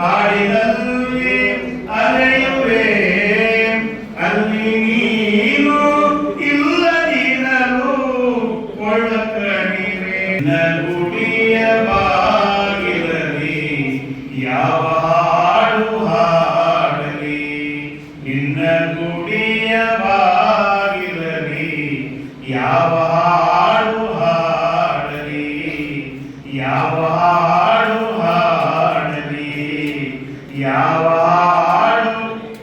ಕಾಡಿನಲ್ಲಿ ಅಲೆಯುವೆ ಅಲ್ಲಿ ನೀನು ಇಲ್ಲದಿರಲು ಕೊಳ್ಳಕಣಿವೆ ಗುಡಿಯ ಬಾಗಿಲಲ್ಲಿ ಯಾವ ಹಾಡು ಹಾಡಲಿ ನಿನ್ನ ಗುಡಿಯ ಬಾಗಿಲಲ್ಲಿ ಯಾವ ಹಾಡು ಹಾಡಲಿ ಯಾವ ಹಾಡು ಹಾಡಲಿ ಯಾವ ಹಾಡು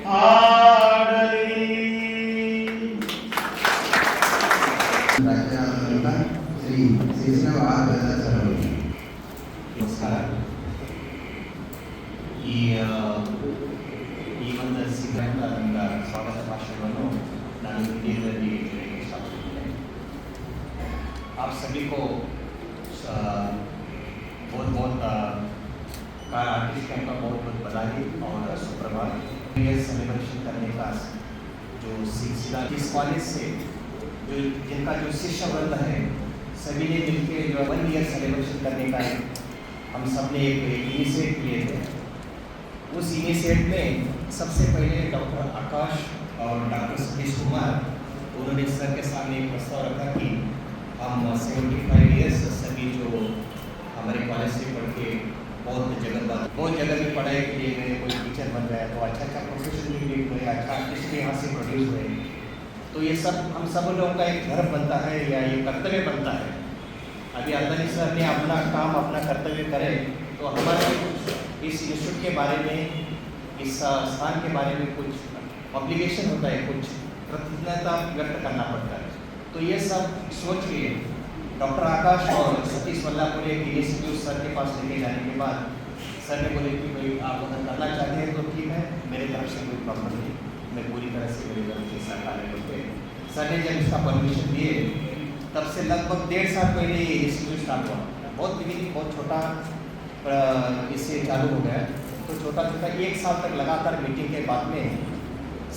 ಹಾಡಲಿ. ರಾಜ್ಯದ ಶ್ರೀ ಶಿಶುನಾಳ ಸರ್ ನಮಸ್ಕಾರ. ಈ ಒಂದು ಸಿದ್ಧಾಂತದಿಂದ ಸ್ವಾಗತ ಭಾಷಣವನ್ನು ನಾನು ಹಿಂದಿಯಲ್ಲಿ ಹೇಳಕ್ಕೆ ಇಷ್ಟಪಡ್ತೇನೆ. आप सभी को बहुत बहुत आर्टिस्ट कैंप का बहुत बहुत बधाई और सुप्रभात. सेलिब्रेशन करने का जो सिलसिला इस कॉलेज से जो जिनका जो शिष्य वृंद है सभी ने मिलकर जो 1 ईयर सेलिब्रेशन करने का हम सब ने एक इनिशिएट लिए थे. उस इनिशिएट में सबसे पहले डॉक्टर आकाश और डॉक्टर सतीश कुमार उन्होंने सर के सामने एक प्रस्ताव रखा कि हम 75 ईयर्स सभी जो हमारे कॉलेज से पढ़ के बहुत जगह की पढ़ाई के लिए गए, कोई टीचर बन गया तो अच्छा प्रोफेशन भी हुए, अच्छा आर्टिस्ट भी यहाँ से प्रोड्यूस हुए. तो ये सब हम सब लोगों का एक धर्म बनता है या ये कर्तव्य बनता है. अभी अंदनी सर ने अपना काम अपना कर्तव्य करे तो हमारे इस इंस्टीट्यूट के बारे में इस स्थान के बारे में कुछ ऑब्लिगेशन होता है, कुछ कृतज्ञता व्यक्त करना पड़ता है. तो ये सब सोच के डॉक्टर आकाश और सतीश वल्लापुरे के इंस्टीट्यूट सर के पास लेके जाने के बाद सर ने बोले कि भाई आप अगर करना चाहते हैं तो ठीक है, मेरे तरफ से कोई प्रॉब्लम नहीं, मैं पूरी तरह से मेरी तरफ से सरकार करके. सर ने जब इसका परमिशन दिए तब से लगभग 1.5 साल पहले ये इंस्टीट्यूट स्टार्ट हुआ. बहुत बिगिनिंग बहुत छोटा इससे चालू हो गया. तो छोटा 1 साल तक लगातार मीटिंग के बाद में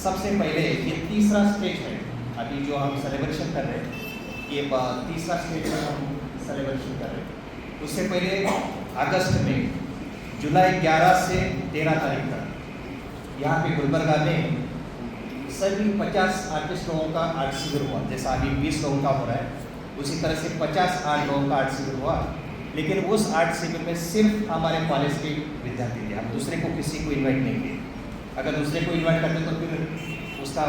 सबसे पहले ये तीसरा स्टेज है अभी जो हम सेलिब्रेशन कर रहे हैं. ये तीसरा स्टेज में हम सेलिब्रेशन कर रहे हैं. उससे पहले अगस्त में जुलाई 11 से 13 तारीख तक यहाँ पे गुलबर्गा में सभी 50 आर्टिस्ट लोगों का आर्ट शिविर हुआ. जैसा अभी 20 लोगों का हो रहा है उसी तरह से 50 आर्ट लोगों का आर्ट शिविर हुआ. लेकिन उस आर्ट शिविर में सिर्फ हमारे कॉलेज के विद्यार्थी थे. हम दूसरे को किसी को इन्वाइट नहीं किए. अगर दूसरे को इन्वाइट करते तो फिर उसका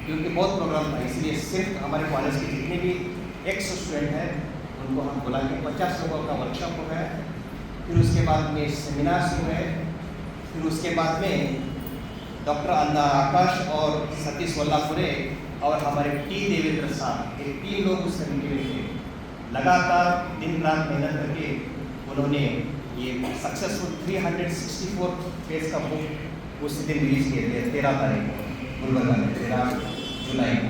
क्योंकि बहुत प्रोग्राम था, इसलिए सिर्फ हमारे कॉलेज के जितने भी एक्स स्टूडेंट हैं उनको हम बुला के 50 लोगों का वर्कशॉप हो गया. फिर उसके बाद में सेमिनार्स हुए. फिर उसके बाद में डॉक्टर आकाश और सतीश वल्लापुरे और हमारे टी देवेंद्र साहब ये 3 लोग उस कमेटी में थे. लगातार दिन रात मेहनत करके उन्होंने ये सक्सेसफुल 364 पेज का बुक उस दिन रिलीज किए थे 13 तारीख को गुलबर्गा में 13 जुलाई को.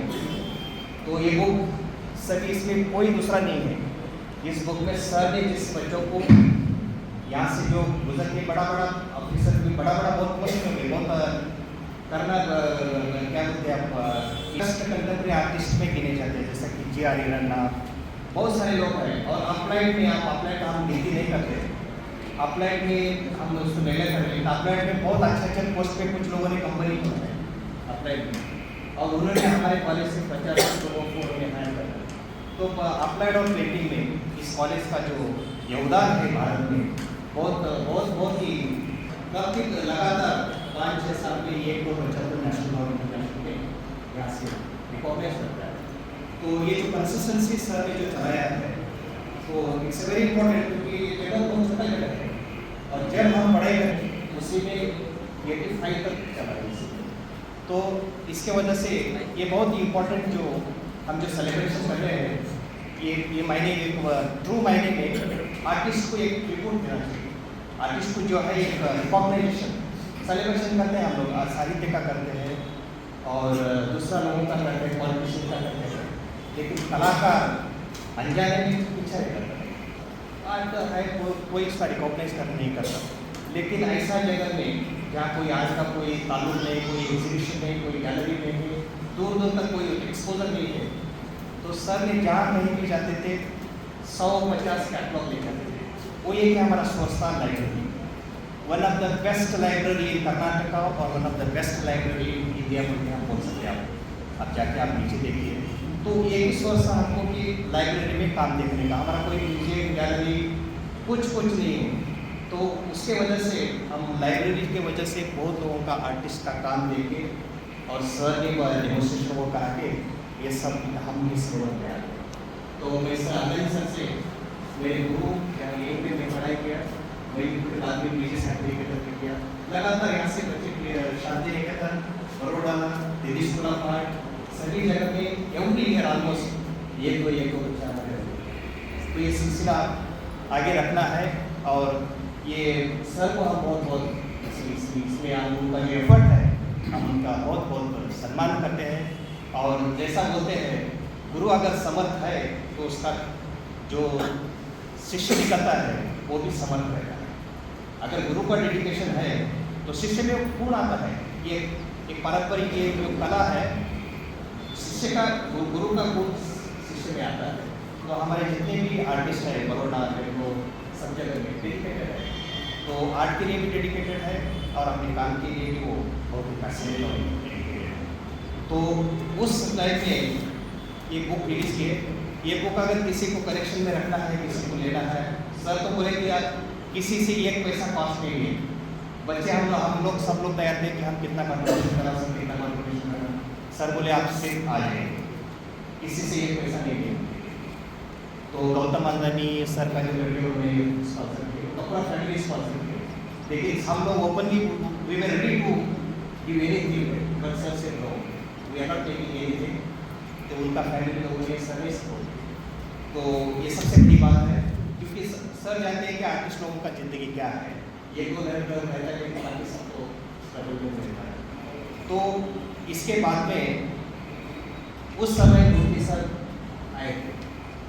तो ये बुक सभी इसमें कोई दूसरा नहीं है. इस बुक में सर ने जिस बच्चों को यहाँ से जो गुजर के बड़ा ऑफिसर भी बड़ा बहुत पोस्ट में बहुत करना क्या बोलते हैं आप कंटेम्प्रेरी आर्टिस्ट में गिने जाते हैं. जैसा कि G.R. रन्ना बहुत सारे लोग हैं. और अप्लाइड में आप अप्लाइड हम गिनती नहीं करते. अप्लाइड में हम उसको मेले करते हैं. अप्लाइड में बहुत अच्छे पोस्ट पे कुछ लोगों ने कंपनी की है अप्लाइड में और उन्होंने हमारे कॉलेज से 50 लोगों को उन्होंने हायर करा. तो अप्लाइड और पेंटिंग में इस कॉलेज का जो योगदान है भारत में बहुत ही काफ़ी लगातार 5-6 साल में 1-2 बच्चा तो नेशनल इंटरनेशनल में यहाँ से रिकॉग्नाइज करता है. तो ये जो कंसिस्टेंसी सर ने जो चलाया है तो इट्स वेरी इंपॉर्टेंट क्योंकि जगह बहुत छोटा जगह है और जब हम पढ़ाई करते उसी में 85 तक चला है. तो इसके वजह से ये बहुत ही इम्पोर्टेंट जो हम जो सेलिब्रेशन कर रहे हैं ये मायने ट्रू मायने में आर्टिस्ट को एक रिपोर्ट देना चाहिए. आर्टिस्ट को जो है एक रिकॉग्नाइजेशन सेलिब्रेशन करते हैं हम लोग साहित्य का करते हैं और दूसरा लोगों का करते हैं पॉलिटिशियन का करते हैं. लेकिन कलाकार अनजाने में पीछे रह जाता है. आर्ट है कोई इसका रिकॉग्नाइज करना नहीं करता. लेकिन ऐसा जगह में जहाँ कोई आर्ट का कोई ताल्लुक नहीं, कोई एग्जीबिशन नहीं, कोई गैलरी नहीं है, दूर तक कोई एक्सपोजर नहीं है, तो सर ने जहाँ कहीं भी जाते थे 150 कैटलॉग ले जाते थे. वो ये कि हमारा स्वस्थान library, one of the best library in Karnataka और one of the best library in India में हम बोल सकते हैं। आप जाके आप नीचे देखिए तो ये विश्वास है हमको कि लाइब्रेरी में काम देखने का, हमारा कोई म्यूजियम गैलरी कुछ नहीं है। तो उसके वजह से हम लाइब्रेरी के वजह से बहुत लोगों का आर्टिस्ट का काम देख के और सर ने डेमोस्ट्रेशन को करा के ये सब हम इस रोड में आ गए। तो मैं सर आनंद सर से मेरे गुरु यहीं पे मैं पढ़ाई किया, वही के बाद में पीजी सर्टिफिकेट किया, लगातार यहाँ से बच्चे Shanti Niketan, Baroda, Delhi school of art, सभी जगह में एवरी ईयर ऑलमोस्ट एक दो बच्चा हमारे। तो ये सिलसिला आगे रखना है और ये सर को हम बहुत इसमें हम उनका जो एफर्ट है हम उनका बहुत सम्मान करते हैं। और जैसा बोलते हैं गुरु अगर समर्थ है तो उसका जो शिष्य निकलता है वो भी समर्थ रहेगा। अगर गुरु का डेडिकेशन है तो शिष्य में पूर्ण आता है। ये एक पारंपरिक ये जो कला है शिष्य का गुरु का गुण शिष्य में आता है। तो हमारे जितने भी आर्टिस्ट हैं बड़ोड़ा वो सब जगह में डेडिकेटेड है, तो आर्ट के लिए भी डेडिकेटेड है और अपने काम के लिए भी वो बहुत ही पैशनेट और डेडिकेटेड है। तो उस लाइफ में ये बुक रिलीज किए। ये बुक अगर किसी को कलेक्शन में रखना है, किसी को लेना है, सर तो बोले कि यार किसी से एक पैसा कॉस्ट नहीं है। बच्चे हम लोग सब लोग तैयार थे कि हम कितना कंट्रीब्यूशन करा सकते, कितना कंट्रीब्यूशन करा। सर बोले आप सिर्फ आ जाए, किसी से एक पैसा नहीं लेंगे। तो गौतम अंदानी सर का जो वीडियो में स्पॉन्सर किए, अपना फैमिली स्पॉन्सर किए, लेकिन हम लोग openly we were ready to give anything, but sir से no, we are not taking anything. तो उनका फैमिली लोगों ने सर्विस को, तो ये सबसे बड़ी बात है क्योंकि सर जानते हैं कि आर्टिस्ट लोगों का ज़िंदगी क्या है। ये को रहता है कि बाकी सबको स्ट्रगल में रहता है। तो इसके बाद में उस समय मूर्ति सर आए थे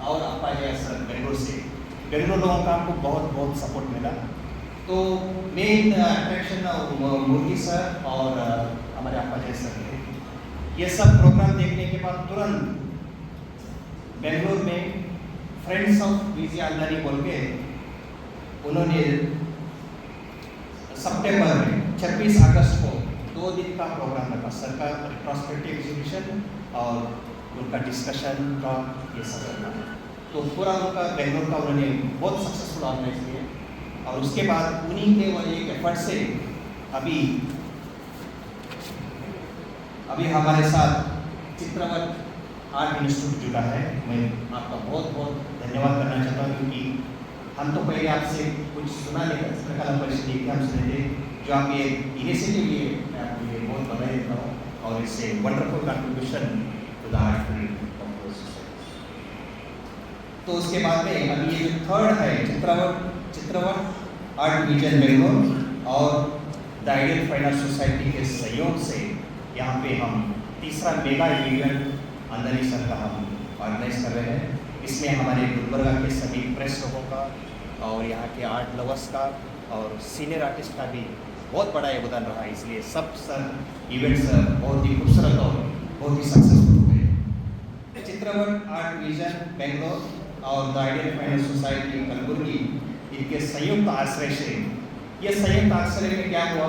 और अप्पा जय सर बेंगलोर लोगों का हमको बहुत सपोर्ट मिला। तो मेन अट्रैक्शन मूर्ति सर और हमारे अप्पा जय सर थे। ये सब प्रोग्राम देखने के बाद तुरंत बेंगलोर में फ्रेंड्स ऑफ वीजी अंदानी बोल के उन्होंने सितंबर में 26 अगस्त को 2 दिन का प्रोग्राम रखा। सर का रिट्रोस्पेक्टिव एग्जीबिशन और उनका डिस्कशन का ये सब रखा। तो पूरा उनका बेंगलोर का उन्होंने बहुत सक्सेसफुल ऑर्गेनाइज किया। और उसके बाद उन्हीं के वो एक एफर्ट से अभी हमारे साथ चित्रवट आर्ट इंस्टीट्यूट जुड़ा है। मैं आपका बहुत धन्यवाद करना चाहता हूँ क्योंकि हम तो पहले आपसे कुछ सुना लेकर चित्रकला परिषद के हम सुने थे, जो आप ये इनिशिएटिव लिए मैं आपको ये बहुत बधाई देता हूँ और इससे wonderful contribution to the art field of the society. तो उसके बाद में अभी ये जो थर्ड है चित्रवट आर्ट विजन बेंगलोर और the ideal fine art society के सहयोग से यहाँ पे हम तीसरा मेगा इवेंट अंदानी सर का हम ऑर्गेनाइज कर रहे हैं। इसमें हमारे गुलबर्गा के सभी प्रेस लोगों का और यहाँ के आर्ट लवर्स का और सीनियर आर्टिस्ट का भी बहुत बड़ा योगदान रहा। इसलिए सब सर इवेंट्स बहुत ही खूबसूरत और बहुत ही सक्सेसफुल हुए। चित्रवट आर्ट विजन बेंगलोर और the ideal fine art society Kalaburagi इनके संयुक्त आश्रय से ये संयुक्त आश्रय में क्या हुआ,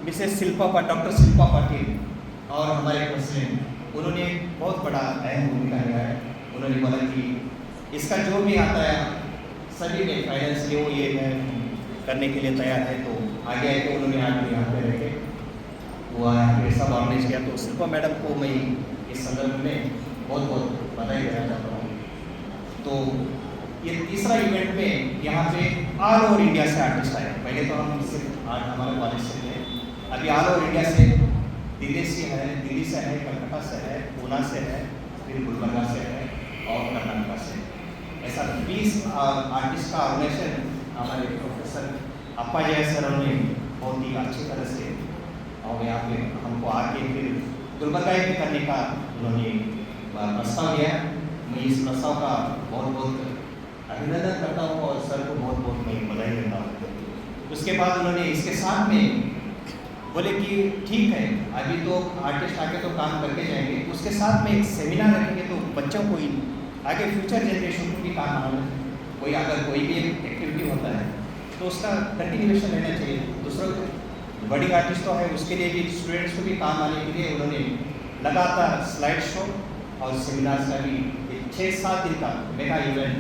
मिसेस डॉक्टर शिल्पा पाटिल और हमारे प्रेसिडेंट उन्होंने बहुत बड़ा अहम भूमिका लिया है। उन्होंने बोला कि इसका जो भी आता है सभी में फाइनेंशियली वो ये करने के लिए तैयार है। तो आगे आके उन्होंने आगे यहाँ पे रह के वो यहाँ पे सब ऑर्गेनाइज किया। तो शिल्पा मैडम को मैं इस संदर्भ में बहुत बधाई देना चाहता हूँ। तो ये तीसरा इवेंट में यहाँ पे ऑल ओवर इंडिया से आर्टिस्ट आए। पहले तो हम सिर्फ आर्ट हमारे कॉलेज से थे, अभी ऑल ओवर इंडिया से दिल्ली से है, कलकत्ता से है, पूना से है, फिर गुलबर्गा से है और कर्नाटका से। ऐसा 20 आर्टिस्ट का ऑर्गेनाइजेशन हमारे प्रोफेसर अप्पा जय सर ने बहुत ही अच्छी तरह से और यहाँ पे हमको आके फिर गुलबर्गा भी करने का उन्होंने प्रस्ताव दिया। मैं इस प्रस्ताव का बहुत अभिनंदन करता हूँ और सर को बहुत मैं बधाई देता हूँ। उसके बाद उन्होंने इसके साथ में बोले कि ठीक है अभी तो आर्टिस्ट आके तो काम करके जाएंगे, उसके साथ में एक सेमिनार रखेंगे तो बच्चों को ही आगे फ्यूचर जनरेशन को भी काम आना। कोई अगर कोई भी एक्टिविटी होता है तो उसका कंटिन्यूएशन रहना चाहिए। दूसरों को बडिंग आर्टिस्ट तो है, उसके लिए भी स्टूडेंट्स को भी काम आने के लिए उन्होंने लगातार स्लाइड शो और सेमिनार्स का भी 6-7 दिन का मेगा इवेंट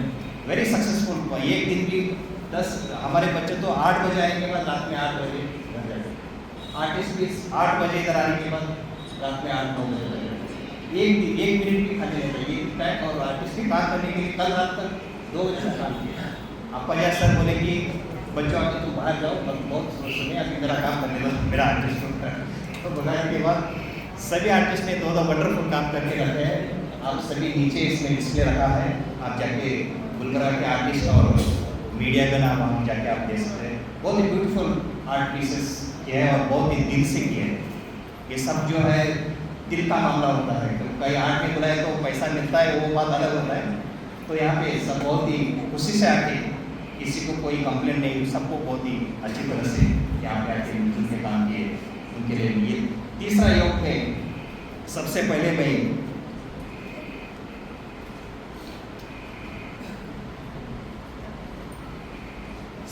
वेरी सक्सेसफुल। एक दिन भी 10 हमारे बच्चे तो 8 बजे आने के बाद रात में 8 बजे घर जाते, आर्टिस्ट भी 8 बजे इधर आने के बाद रात में 8-9 बजे लगे। एक मिनट भी खाली नहीं चाहिए टाइम। और आर्टिस्ट भी काम करने के लिए कल रात तक 2 बजे तक काम किया। आपा जैसा सर बोले कि बच्चों आके तुम बाहर जाओ, बहुत सुनिए अभी मेरा काम करने दो, मेरा आर्टिस्ट होता है। तो बुलाने के बाद सभी आर्टिस्ट ने 2 वंडरफुल काम करके रखे हैं। आप सभी नीचे इसमें डिस्प्ले रखा है, आप जाके गुलबर्गा के आर्टिस्ट और मीडिया का नाम हम जाके आप देख सकते हैं। बहुत ही ब्यूटीफुल आर्ट पीसेस किए हैं और बहुत ही दिल से किए हैं। ये सब जो है दिल का मामला होता है। तो कई आर्ट में बुलाए तो पैसा मिलता है, वो बात अलग होता है। तो यहाँ पे सब बहुत ही खुशी से आके, किसी को कोई कंप्लेंट नहीं, सबको बहुत ही अच्छी तरह से यहाँ पे आके मिलजुल के काम किए। उनके लिए ये तीसरा योग में सबसे पहले मैं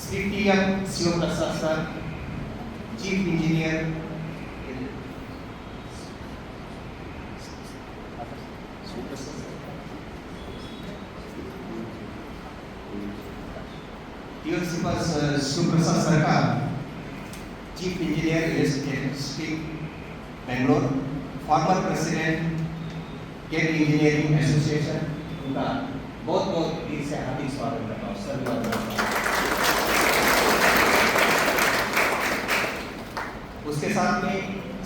Shri T M. Shivaprasad sir, chief engineer Shivaprasad sir का chief engineer electricity Bangalore, former president केट इंजीनियरिंग एसोसिएशन, उनका बहुत बहुत दिल से हार्दिक स्वागत करता हूँ सर। उसके साथ में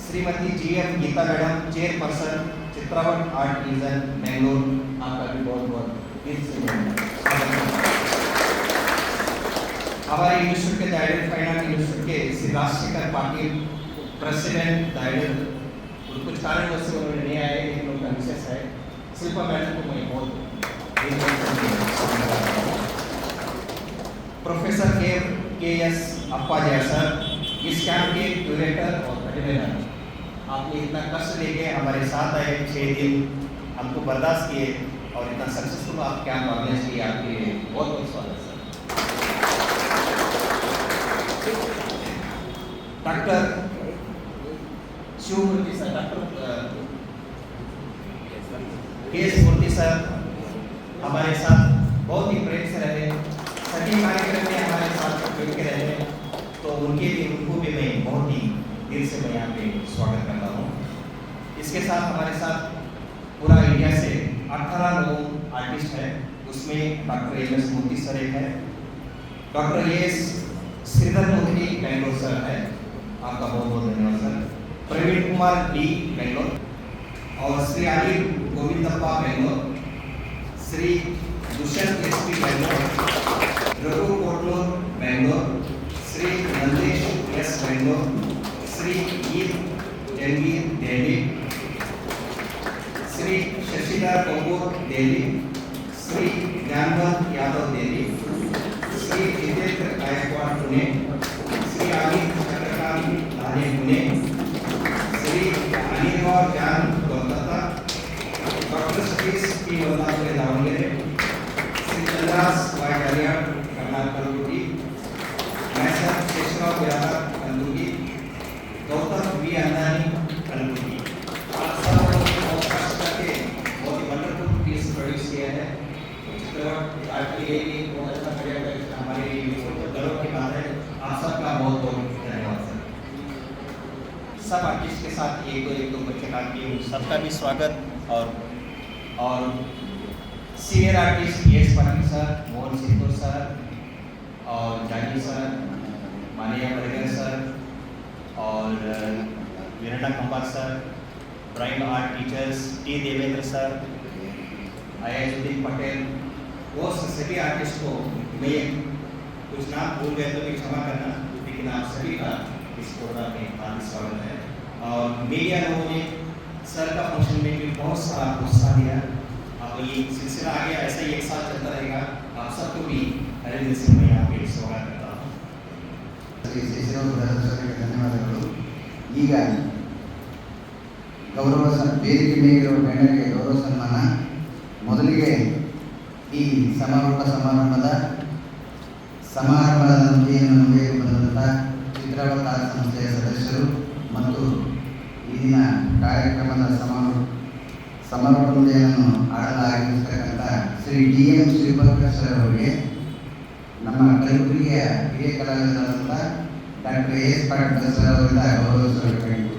Shrimati G M. Geeta madam, chairperson Chitravat art division Bangalore, आपका भी बहुत बहुत दिल से स्वागत करता हूँ। हमारे इंस्टीट्यूट के दायरे फाइन आर्ट इंस्टीट्यूट के श्री राजशेखर पाटिल, प्रेसिडेंट दायरे, कुछ कारणवश से उन्होंने नहीं आए, लेकिन उनका विशेष है। शिल्पा मैडम को मैं बहुत प्रोफेसर के.एस. अप्पाजा सर, इस कैंप के क्यूरेटर और कन्वीनर, आपने इतना कष्ट लेके हमारे साथ आए, 6 दिन हमको बर्दाश्त किए और इतना सक्सेसफुल आप कैंप ऑर्गेनाइज किए, आपके लिए बहुत बहुत स्वागत sir. Doctor Shivamurthy sir, doctor K S. Murthy sir हमारे साथ बहुत ही प्रेम से रहे, सभी कार्यक्रम में हमारे साथ जुड़ के रहे। तो उनको भी मैं बहुत ही दिल से मैं यहाँ पे स्वागत करता हूँ। इसके साथ हमारे साथ पूरा इंडिया से 18 लोग आर्टिस्ट हैं, उसमें डॉक्टर एम.एस. मूर्ति सर एक है, doctor A S. Sridhar Murthy Bangalore sir है, आपका बहुत बहुत धन्यवाद सर। प्रवीण कुमार डी बेंगलोर और Shri Anil Govindappa Bangalore, Shri Dushyant S P. Bangalore, Raghu Kotlur Bangalore, Shri Nandesh S. Bangalore, Shri E. Jangir Delhi, Shri Shashidhar Kapoor Delhi, Shri Gyanvant Yadav Delhi, Shri Jitendra Gaikwad Pune, Shri Amit Chakrakant Lale Pune, Shri Anil और Gyan Kolkata, doctor Satish P. Vallapure Davangere, Shri Chandras Y Haryana Karnataka, मैं सर शेषराव यादव कलबुर्गी, गौतम वी. अंदानी कलबुर्गी, आप सब बहुत कष्ट करके बहुत ही वंडरफुल पीस प्रोड्यूस किया है। चित्रवट आर्ट के लिए भी बहुत अच्छा पर्यटक हमारे लिए गर्व की बात है। आप सबका बहुत बहुत धन्यवाद सर। सब आर्टिस्ट के साथ एक दो बच्चे काम किए, सबका भी स्वागत। और senior artist S. Patil sir, Mohan Singh sir और जानी सर, मानिया बड़गर सर और Veerana Kambar sir, drawing art teachers T. Devendra sir, Ayajuddin Patel, वो सभी आर्टिस्ट को मैं कुछ नाम भूल गए तो भी क्षमा करना, लेकिन आप सभी का इस प्रोग्राम में हार्दिक स्वागत है। और मीडिया लोगों ने सर का फंक्शन में भी बहुत सारा उत्साह दिया। अब ये सिलसिला आगे ऐसा ही एक साल चलता रहेगा। आप सबको भी हरे दिल से मैं यहाँ पे स्वागत करता हूँ। ಧನ್ಯವಾದಗಳು। ಈಗ ವೇದಿಕೆ ಮೇಲಿರುವ ಗಣ್ಯರಿಗೆ ಗೌರವ ಸನ್ಮಾನ. ಮೊದಲಿಗೆ ಈ ಸಮಾರೋಪ ಸಮಾರಂಭದ ಸಮಾರಂಭದ ನುಡಿಯನ್ನು ನುಡಿಯಲು ಬಂದಂಥ ಚಿತ್ರವತ ಸಂಸ್ಥೆಯ ಸದಸ್ಯರು ಮತ್ತು ಈ ದಿನ ಕಾರ್ಯಕ್ರಮದ ಸಮಾರೋಪಣೆಯನ್ನು ಆಡಲಾಗಿರ್ತಕ್ಕಂಥ ಶ್ರೀ DM ಶ್ರೀಭದ್ರ ಸರ್ ಅವರಿಗೆ ನಮ್ಮ ಕಲಬುರಗಿಯ ಹಿರಿಯ ಕಲಾವಿದರಾದಂಥ ಡಾಕ್ಟರ್ AS ಪಾಟೀಲ್ ಸರ್ ಅವರಿಂದ ಗೌರವಿಸಬೇಕಾಗಿತ್ತು.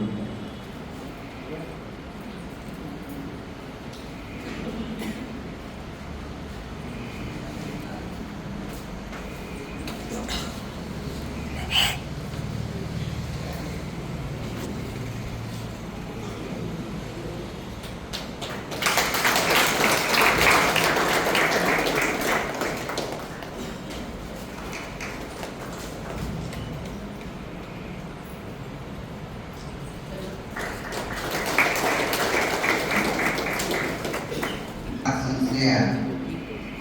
ಸಂಸ್ಥೆಯ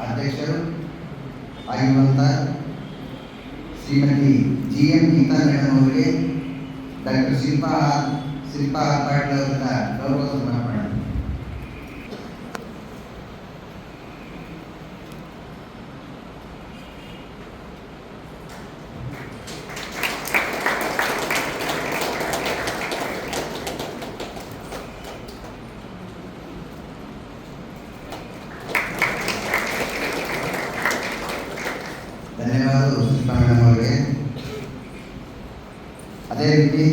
ಅಧ್ಯಕ್ಷರು ಆಗಿರುವಂಥ ಶ್ರೀಮತಿ GM ಗೀತಾ ಮೇಡಮ್ ಅವರಿಗೆ ಡಾಕ್ಟರ್ ಶಿಲ್ಪಾ ಪಾಟೀಲ್ ಅವರಿಂದ ಗೌರವ ಸಮರ್ಪಣೆ. ಧನ್ಯವಾದಗಳು ಶಿಲ್ಪಾ ಮೇಡಮ್ ಅವರಿಗೆ. ಅದೇ ರೀತಿ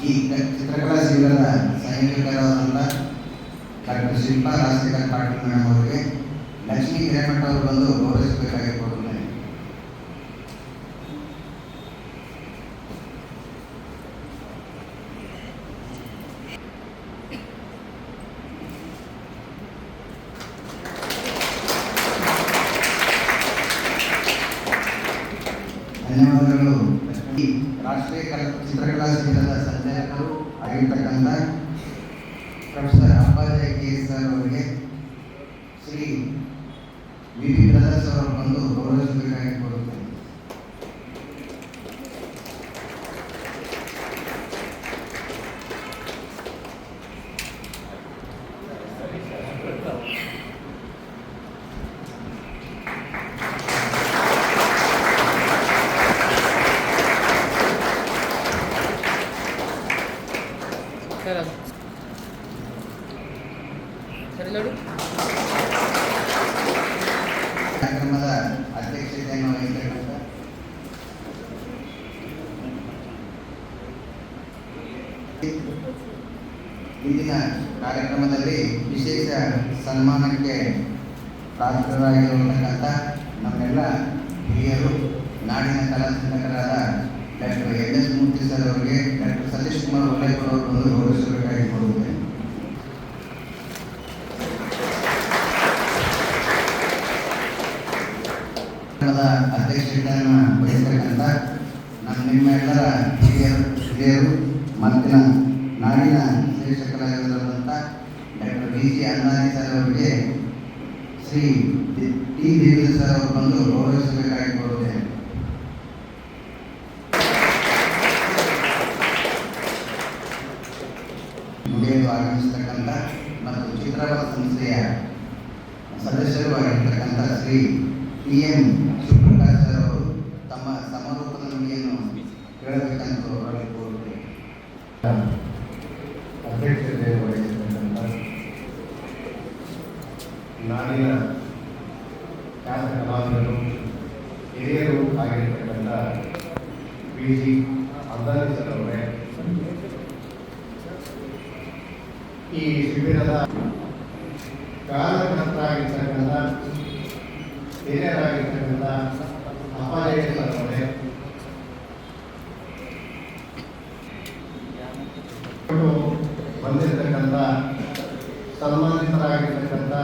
ಈ ಚಿತ್ರಕಲಾ ಶಿಬಿರದ ಸಂಯೋಜಕರಾದಂಥ ಡಾಕ್ಟರ್ ಶಿಲ್ಪಾ ರಾಜಶೇಖರ್ ಪಾಟೀಲ್ ಮೇಡಮ್ ಅವರಿಗೆ ಲಕ್ಷ್ಮೀ ಹಿರೇಮಠ ಅವರು ಬಂದು ಗೌರವಿಸಬೇಕಾಗಿ ಕೋರುತ್ತೇನೆ. ಧನ್ಯವಾದಗಳು. ಈ ರಾಷ್ಟ್ರೀಯ ಚಿತ್ರಕಲಾ ಶಿಬಿರದ ಸಂಚಾಲಕರು ಆಗಿರ್ತಕ್ಕಂಥ ಪ್ರೊಫೆಸರ್ ಅಪ್ಪಾಜಿ KS ಸರ್ ಅವರಿಗೆ ಶ್ರೀ VB ಬ್ರದರ್ಸ್ ಅವರು ಬಂದು ಗೌರವಿಸಬೇಕಾಗಿ ಕೋರುತ್ತೇನೆ. ಕಾರ್ಯಕ್ರಮದ ಅಧ್ಯಕ್ಷತೆಯನ್ನು ವಹಿಸತಕ್ಕಂಥ ಇಂದಿನ ಕಾರ್ಯಕ್ರಮದಲ್ಲಿ ವಿಶೇಷ ಸನ್ಮಾನಕ್ಕೆ ಪಾತ್ರರಾಗಿರುವಂತಕ್ಕಂಥ ನಮ್ಮೆಲ್ಲ ಹಿರಿಯರು ನಾಡಿನ ಕಲಾ ಚಿಂತಕರಾದ ಡಾಕ್ಟರ್ NS ಮೂರ್ತಿ ಸರ್ ಅವರಿಗೆ ಡಾಕ್ಟರ್ ಸತೀಶ್ ಕುಮಾರ್ ಒಳ್ಳೆಪುರ ಅವರು ಬಂದು ಗೌರವಿಸಬೇಕಾಗಿ ಕೋರುತ್ತೇನೆ. ಅಧ್ಯಕ್ಷತೆಯನ್ನು ವಹಿಸತಕ್ಕಂಥ ನಿಮ್ಮೆಲ್ಲರ ಹಿರಿಯರು ಮತ್ತು ನಾಡಿನ ಶ್ರೇಷ್ಠ ಕಲಾವಿದರಾದಂಥ ಡಾಕ್ಟರ್ DG ಅಂದಾನಿ ಸರ್ ಅವರಿಗೆ ಶ್ರೀ T ದೇವೇಂದ್ರ ಸರ್ ಅವರು ಬಂದು ಗೌರವಿಸಬೇಕಾಗಿ ಕೋರುತ್ತೇನೆ. ಮುಗಿಯಲು ಆಗಮಿಸತಕ್ಕಂಥ ಮತ್ತು ಚಿತ್ರವತ ಸಂಸ್ಥೆಯ ಸದಸ್ಯರು ಆಗಿರ್ತಕ್ಕಂಥ ಶ್ರೀ PM ಶಿವಪ್ರಕಾಶ್ ಸರ್ ಅವರು ತಮ್ಮ ಸಮಾರೋಪದ ನುಡಿಯನ್ನು ಹೇಳಬೇಕಂತ ಅವರಲ್ಲಿ ಕೋರುತ್ತೇನೆ. ಅಧ್ಯಕ್ಷತೆ ವಹಿಸತಕ್ಕಂಥ ನಾಡಿನ ಖ್ಯಾತ ಕಲಾವಿದರು ಹಿರಿಯರು ಆಗಿರತಕ್ಕಂಥ PG ಅಂದಾನಿ ಸರ್ ಅವರೇ, ಈ ಶಿಬಿರದ ಕಾರಣಕರ್ತರಾಗಿರ್ತಕ್ಕಂಥ ಹಿರಿಯರಾಗಿರ್ತಕ್ಕಂಥ ಅಪ್ಪಾಜಿ ಸರ್ ಅವರೇ, ಬಂದಿರತಕ್ಕಂಥ ಸನ್ಮಾನಿತರಾಗಿರ್ತಕ್ಕಂಥ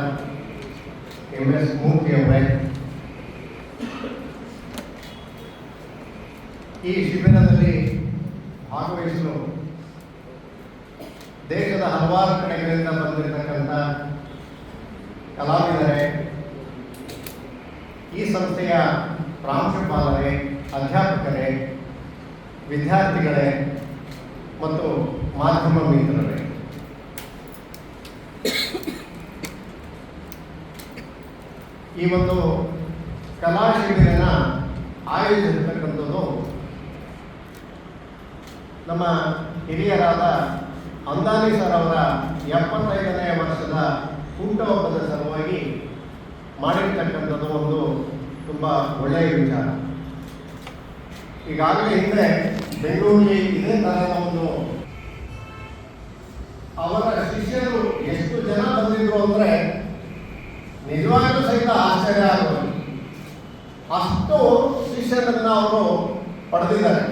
MS ಮೂರ್ತಿ ಅವರೇ, ಈ ಶಿಬಿರದಲ್ಲಿ ಭಾಗವಹಿಸಲು ದೇಶದ ಹಲವಾರು ಕಡೆಗಳಿಂದ ಬಂದಿರತಕ್ಕಂಥ ಕಲಾವಿದರೇ, ಈ ಸಂಸ್ಥೆಯ ಪ್ರಾಂಶುಪಾಲರೇ, ಅಧ್ಯಾಪಕರೇ, ವಿದ್ಯಾರ್ಥಿಗಳೇ ಮತ್ತು ಮಾಧ್ಯಮ ಮಿತ್ರರೇ, ಈ ಒಂದು ಕಲಾ ಶಿಬಿರನ ಆಯೋಜಿಸಿರ್ತಕ್ಕಂಥದ್ದು ನಮ್ಮ ಹಿರಿಯರಾದ ಅಂದಾನಿ ಸರ್ ಅವರ 75ನೇ ವರ್ಷದ ಹುಟ್ಟುಹಬ್ಬದ ಸಲುವಾಗಿ ಮಾಡಿರ್ತಕ್ಕಂಥದ್ದು ಒಂದು ತುಂಬ ಒಳ್ಳೆಯ ವಿಚಾರ. ಈಗಾಗಲೇ ಹಿಂದೆ ಬೆಂಗಳೂರಿಗೆ ಇದೇ ಥರದ ಒಂದು ಅವರ ಶಿಷ್ಯರು ಎಷ್ಟು ಜನ ಬಂದಿದ್ರು ಅಂದರೆ ನಿಜವಾಗ್ಲೂ ಸಹಿತ ಆಶ್ಚರ್ಯ ಆಗೋದು. ಅಷ್ಟು ಶಿಷ್ಯರನ್ನು ಅವರು ಪಡೆದಿದ್ದಾರೆ.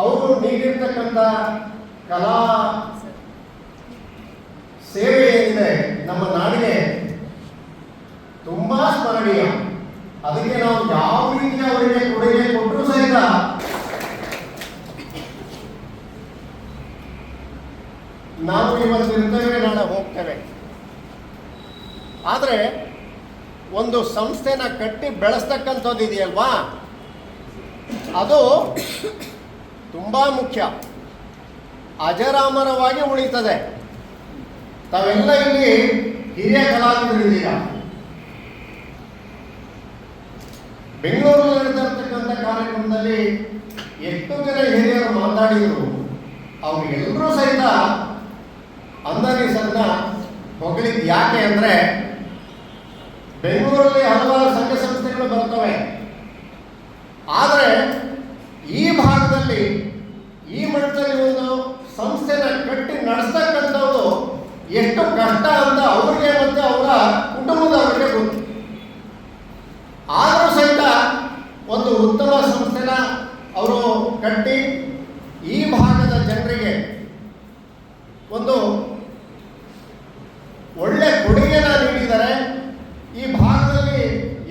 ಅವರು ನೀಡಿರ್ತಕ್ಕಂಥ ಕಲಾ ಸೇವೆ ಏನಿದೆ ನಮ್ಮ ನಾಡಿಗೆ ತುಂಬಾ ಸ್ಮರಣೀಯ. ಅದಕ್ಕೆ ನಾವು ಯಾವ ರೀತಿ ಅವರಿಗೆ ಕೊಡುಗೆ ಕೊಟ್ಟರೂ ಸಹಿತ ನಾವು ಇವತ್ತು ಇರ್ತೇವೆ, ನಾಳೆ ಹೋಗ್ತೇವೆ. ಆದರೆ ಒಂದು ಸಂಸ್ಥೆನ ಕಟ್ಟಿ ಬೆಳೆಸ್ತಕ್ಕಂಥದ್ದು ಇದೆಯಲ್ವಾ, ಅದು ತುಂಬಾ ಮುಖ್ಯ, ಅಜರಾಮರವಾಗಿ ಉಳಿತದೆ. ತಾವೆಲ್ಲ ಇಲ್ಲಿ ಹಿರಿಯ ಕಲಾವಿದರಿದ್ದೀರ. ಬೆಂಗಳೂರಲ್ಲಿ ನಡೆದಿರ್ತಕ್ಕಂಥ ಕಾರ್ಯಕ್ರಮದಲ್ಲಿ ಎಷ್ಟು ಜನ ಹಿರಿಯರು ಮಾತಾಡಿದರು, ಅವರಿಗೆಲ್ಲರೂ ಸಹಿತ ಅಂದಾನಿ ಸರ್ನ ಹೊಗಳಿದ್ದು ಯಾಕೆ ಅಂದರೆ, ಬೆಂಗಳೂರಲ್ಲಿ ಹಲವಾರು ಸಂಘ ಸಂಸ್ಥೆಗಳು ಬರ್ತವೆ, ಆದರೆ ಈ ಭಾಗದಲ್ಲಿ ಈ ಮಟ್ಟದಲ್ಲಿ ಒಂದು ಸಂಸ್ಥೆನ ಕಟ್ಟಿ ನಡೆಸ್ತಕ್ಕಂಥದ್ದು ಎಷ್ಟು ಕಷ್ಟ ಅಂತ ಅವರಿಗೆ ಮತ್ತು ಅವರ ಕುಟುಂಬದವರಿಗೆ ಗೊತ್ತು. ಆದರೂ ಸಹಿತ ಒಂದು ಉತ್ತಮ ಸಂಸ್ಥೆನ ಅವರು ಕಟ್ಟಿ ಈ ಭಾಗದ ಜನರಿಗೆ ಒಂದು ಒಳ್ಳೆ ಕೊಡುಗೆನ ನೀಡಿದ್ದಾರೆ. ಈ ಭಾಗದಲ್ಲಿ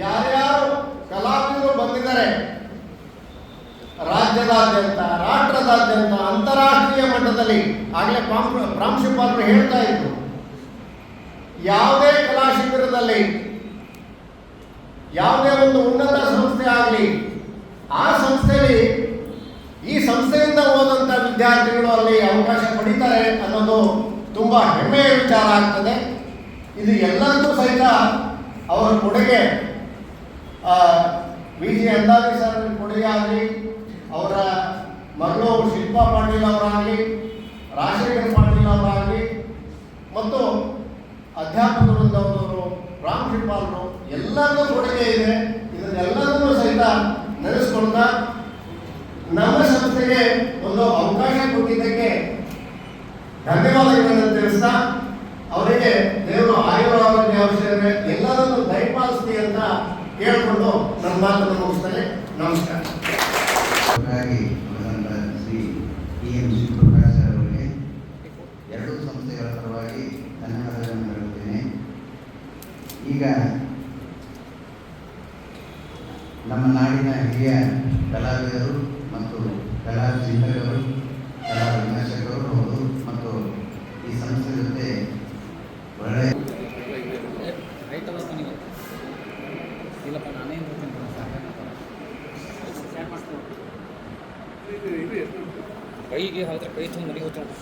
ಯಾರ್ಯಾರು ಕಲಾವಿದರು ಬಂದಿದ್ದಾರೆ, ರಾಜ್ಯದಾದ್ಯಂತ, ರಾಷ್ಟ್ರದಾದ್ಯಂತ, ಅಂತಾರಾಷ್ಟ್ರೀಯ ಮಟ್ಟದಲ್ಲಿ, ಆಗಲೇ ಪ್ರಾಂಶುಪಾಲರು ಹೇಳ್ತಾ ಇದ್ರು, ಯಾವುದೇ ಕಲಾ ಶಿಬಿರದಲ್ಲಿ ಯಾವುದೇ ಒಂದು ಉನ್ನತ ಸಂಸ್ಥೆ ಆಗಲಿ, ಆ ಸಂಸ್ಥೆಯಲ್ಲಿ ಈ ಸಂಸ್ಥೆಯಿಂದ ಹೋದಂಥ ವಿದ್ಯಾರ್ಥಿಗಳು ಅಲ್ಲಿ ಅವಕಾಶ ಪಡೀತಾರೆ ಅನ್ನೋದು ತುಂಬ ಹೆಮ್ಮೆಯ ವಿಚಾರ ಆಗ್ತದೆ. ಇದು ಎಲ್ಲರಿಗೂ ಸಹಿತ ಅವರ ಕೊಡುಗೆ, ವಿ ಜಿ ಅಂದಾನಿ ಸರ್ ಕೊಡುಗೆ ಆಗಲಿ, ಅವರ ಮಗಳು ಶಿಲ್ಪಾ ಪಾಟೀಲ್ ಅವರಾಗಲಿ, ರಾಜಶೇಖರ್ ಪಾಟೀಲ್ ಅವರಾಗಲಿ, ಮತ್ತು ಅಧ್ಯಾಪಕ ವೃಂದವರು, ಪ್ರಾಂಶುಪಾಲರು ಎಲ್ಲರಿಗೂ ಕೊಡುಗೆ ಇದೆ. ಇದನ್ನೆಲ್ಲರನ್ನೂ ಸಹಿತ ನೆನೆಸ್ಕೊಳ್ತಾ ನಮ್ಮ ಸಂಸ್ಥೆಗೆ ಒಂದು ಅವಕಾಶ ಕೊಟ್ಟಿದ್ದಕ್ಕೆ ಧನ್ಯವಾದಗಳನ್ನು ತಿಳಿಸ್ತಾ, ಅವರಿಗೆ ದೇವರು ಆಯುರಾರೋಗ್ಯ ಔಷಧ ಎಲ್ಲರನ್ನು ದಯಪಾಲಿಸ್ತಿ ಅಂತ ಕೇಳಿಕೊಂಡು ನನ್ನ ಮಾತನ್ನು ಮುಗಿಸ್ತೇನೆ. ನಮಸ್ಕಾರ. ಶ್ರೀ PM ಶಿವಪ್ರಕಾಶ್ ಸರ್ ಅವರಿಗೆ ಎರಡೂ ಸಂಸ್ಥೆಗಳ ಪರವಾಗಿ ಧನ್ಯವಾದಗಳನ್ನು ಹೇಳುತ್ತೇನೆ. ಈಗ ನಮ್ಮ ನಾಡಿನ ಹಿರಿಯ ಕಲಾವಿದರು ಮತ್ತು ಕಲಾ ಚಿಂತಕರು, ಕಲಾ ವಿಮರ್ಶಕರು ಹೌದು, ಮತ್ತು ಈ ಸಂಸ್ಥೆ ಜೊತೆ ಒಳ್ಳೆಯ ಕೈಗೆ ಹಾಕಿದ್ರೆ ಕೈ ತುಂಬ ಮಡಿ ಹೋಗ್ತಾನೆ.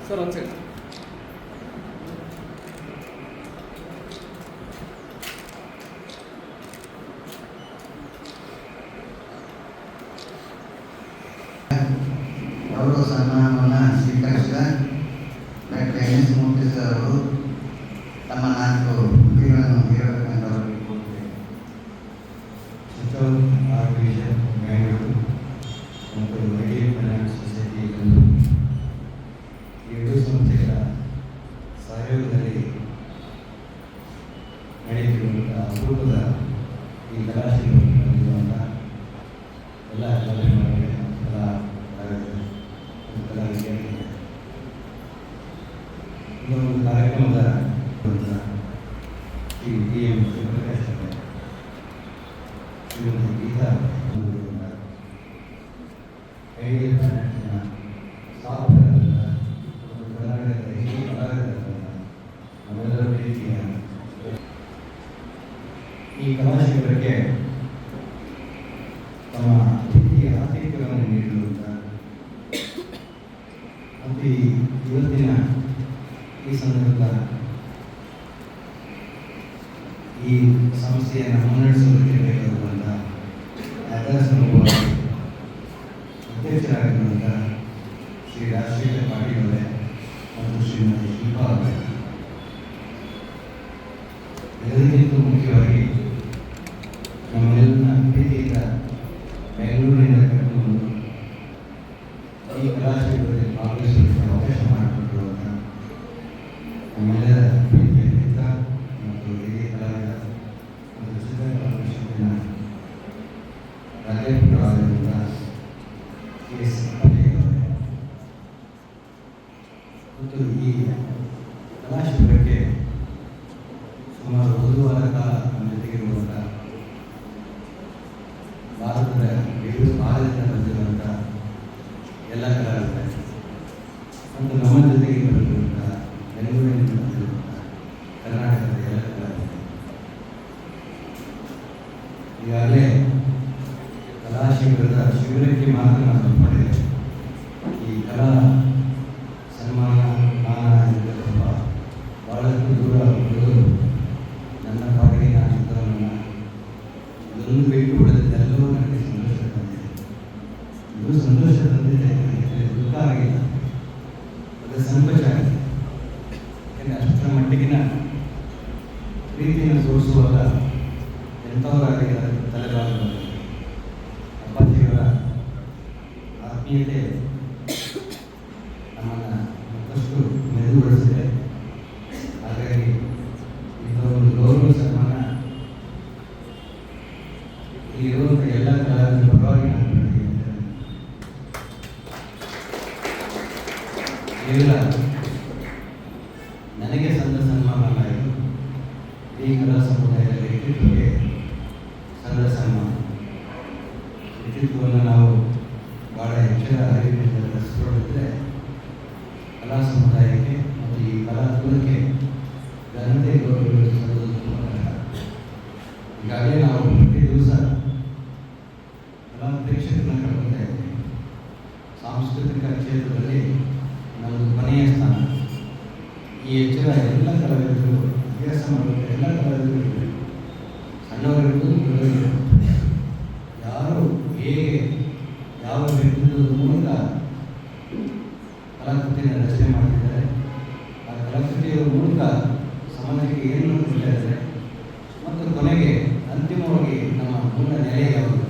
ಸರ್ ಒಂದು ಸೆಕೆಂಡ್. ಗೌರವ ಸನ್ಮಾನವನ್ನು ಸ್ವೀಕರಿಸಿದ ಡಾಕ್ಟರ್ NS ಮೂರ್ತಿ ಸರ್ ಅವರು ತಮ್ಮ 4 ಕೃತಿಗಳನ್ನು ಹೇಳಬೇಕಂತ ಅವರಿಗೆ ಕೋರುತ್ತೇನೆ. ಚಿತ್ತೂರು ಆರ್ಟಿಫಿಷಿಯಲ್ ಬ್ಯಾಂಗ್ಳೂರು ಮತ್ತು ಐಡಿಯಲ್ ಫೈನಾನ್ಸ್ ಸೊಸೈಟಿ ಎಂದು ಎರಡೂ ಸಂಸ್ಥೆಗಳ ಸಹಯೋಗದಲ್ಲಿ ನಡೆಯುತ್ತಿರುವಂತಹ ಅಪರೂಪದ ಈ ಕಲಾಶಿಬಿರಲ್ಲಿರುವಂಥ ಎಲ್ಲ ಕಲಾವಿದರಿಗೆ ಕಲಾ ವಿದ್ಯಾರ್ಥಿಗಳಿಗೆ ಇದೊಂದು ಕಾರ್ಯಕ್ರಮದ ಶ್ರೀ PM ಶಿವಪ್ರಕಾಶ್ ಅವರು ಕೈಗೆ ಸ್ಥಾಪಕರಾದ ಕರ್ನಾಟಕದ ಹಿರಿಯ ಕಲಾವಿದರಾದ ನಮ್ಮೆಲ್ಲರ ಪ್ರೀತಿಯ ಈ ಕಲಾಶಿಬಿರಕ್ಕೆ ತಮ್ಮ ಆತಿಥ್ಯವನ್ನು ನೀಡಿರುವಂಥ ಮತ್ತು ಇವತ್ತಿನ ಈ ಸಂದರ್ಭದ ಈ ಸಂಸ್ಥೆಯನ್ನು ಮುನ್ನಡೆಸುವುದಕ್ಕೆ ಬೇಕಾಗುವಂಥ ಅಧ್ಯಕ್ಷರಾಗಿರುವಂಥ ಶ್ರೀ ರಾಜಶೇಖರ್ ಪಾಟೀಲ್ ಅವರೇ ಮತ್ತು ಶ್ರೀಮತಿ ಶಿಲ್ಪಾ ಅವರೇ, ಎಲ್ಲರಿಗಿಂತ ಮುಖ್ಯವಾಗಿ ನಮ್ಮೆಲ್ಲ ಪ್ರೀತಿಯಿಂದ ಬೆಂಗಳೂರಿನಿಂದ ಕರೆದುಕೊಂಡು ಈ ಕಲಾಶಿಬಿರದಲ್ಲಿ ಭಾಗವಹಿಸುವಂಥ ಅವಕಾಶ ಮಾಡಿಕೊಟ್ಟಿರುವಂಥ ನಮ್ಮೆಲ್ಲರ ಪ್ರೀತಿಯ ಮಿತ್ರ ಮತ್ತು ಹಿರಿಯ ಕಲಾವಿದ ಮತ್ತು ಚಿತ್ರಕಲಾ ಪರಿಷತ್ತಿನ ರಾಜ್ಯಪುತ್ರರಾಗಿರುವಂಥ ಎಸ್ ಪಟೇಲ್ ಅವರೇ ಮತ್ತು ಈ ಕಲಾಶಿಬಿರಕ್ಕೆ ಸುಮಾರು ಒಂದು ವಾರ ಕಾಲ ನಮ್ಮ ಜೊತೆಗಿರುವಂಥ ಭಾರತದ ವಿವಿಧ ಭಾಗದಿಂದ ಬಂದಿರುವಂಥ ಎಲ್ಲ ಕಲಾವಿದರು ಮತ್ತು ನಮ್ಮ ಜೊತೆಗೆ ಬಂದಿರುವಂಥ ಬೆಂಗಳೂರಿನಿಂದ ಬಂದಿರುವಂಥ ಕರ್ನಾಟಕದ ಎಲ್ಲ ಕಲಾವಿದರು, ಈಗಾಗಲೇ ಕಲಾಶಿಬಿರದ ಶಿಬಿರಕ್ಕೆ ಮಾತ್ರ ನಾನು ಪಡೆದೆ. ಈ ಕಲಾ ಸನ್ಮಾನ ಮಾನ ಎಂದರೆ ಬಹಳಷ್ಟು ದೂರ ಹೋಗೋದು ನನ್ನ ಪಾಡಿಗೆ ನಾನು ಚಿತ್ರವನ್ನು ಇದೊಂದು ಬಿಟ್ಟು ಬಿಡೋದೆಲ್ಲವೂ ನನಗೆ ಸಂತೋಷ ತಂದಿದೆ. ಇದು ಸಂತೋಷ ತಂದಿದೆ, ದುಃಖ ಆಗಿಲ್ಲ, ಅದು ಸಂತೋಷ ಆಗಿದೆ. ಯಾಕೆಂದರೆ ಅಷ್ಟರ ಮಟ್ಟಿಗಿನ ಪ್ರೀತಿಯನ್ನು ತೋರಿಸುವಾಗ ಎಂಥವರಾಗಿದ್ದಾರೆ ತಲೆಬಾಗದಲ್ಲಿ ಅಪ್ಪಾಜಿಯವರ ಆತ್ಮೀಯತೆ ನಮ್ಮನ್ನು ಮತ್ತಷ್ಟು ಮೆದುಗೊಳಿಸಿದೆ. ಹಾಗಾಗಿ ಇಂಥ ಒಂದು ಗೌರವ ಸನ್ಮಾನ ಇಲ್ಲಿರುವಂಥ ಎಲ್ಲ ಕಲಾವಿದರ ಪರವಾಗಿ ನಾನು ಮಾಡಿದ್ದೇನೆ. ಕೇವಲ ನನಗೆ ಸಂದ ಸನ್ಮಾನ ಅಲ್ಲ, ಇದು ಈ ಕಲಾ ಸಮುದಾಯದ ವ್ಯಕ್ತಿತ್ವಕ್ಕೆ ಸಂದ ಸನ್ಮಾನ. ವ್ಯಕ್ತಿತ್ವವನ್ನು ನಾವು ಭಾಳ ಹೆಚ್ಚಿನ ಅರಿವಿನಿಂದ ಬೆಳೆಸಿಕೊಂಡಿದ್ದರೆ ಕಲಾ ಸಮುದಾಯಕ್ಕೆ ಮತ್ತು ಈ ಕಲಾಕುಲಕ್ಕೆ ಘನತೆ ಗೌರವಿಸುವುದು ತುಂಬ ಕಷ್ಟ. ಈಗಾಗಲೇ ನಾವು ಪ್ರತಿ ದಿವಸ ಕಲಾ ಪ್ರೇಕ್ಷಕರನ್ನ ಕಳ್ಕೊತಾ ಇದ್ದೀವಿ. ಸಾಂಸ್ಕೃತಿಕ ಕ್ಷೇತ್ರದಲ್ಲಿ ನಮ್ಮದು ಕೊನೆಯ ಸ್ಥಾನ. ಈ ಎಚ್ಚರ ಎಲ್ಲ ಕಲಾವಿದರು ಅಭ್ಯಾಸ ಮಾಡುವಂಥ ಎಲ್ಲ ಕಲಾವಿದರು ಇರಬೇಕು. ಸಣ್ಣವರಿರ್ಬೋದು, ದೊಡ್ಡವರಿರ್ಬೋದು, ಯಾರು ಹೇಗೆ ಯಾವ ವ್ಯಕ್ತಿತ್ವದ ಮೂಲಕ ಕಲಾಕೃತಿಯನ್ನು ರಚನೆ ಮಾಡ್ತಿದ್ದಾರೆ, ಆ ಕಲಾಕೃತಿಯ ಮೂಲಕ ಸಮಾಜಕ್ಕೆ ಏನು ಕೊಡ್ತಾ ಇದ್ದಾರೆ ಮತ್ತು ಕೊನೆಗೆ ಅಂತಿಮವಾಗಿ ನಮ್ಮ ಮೂಲ ನೆಲೆ ಯಾವುದು,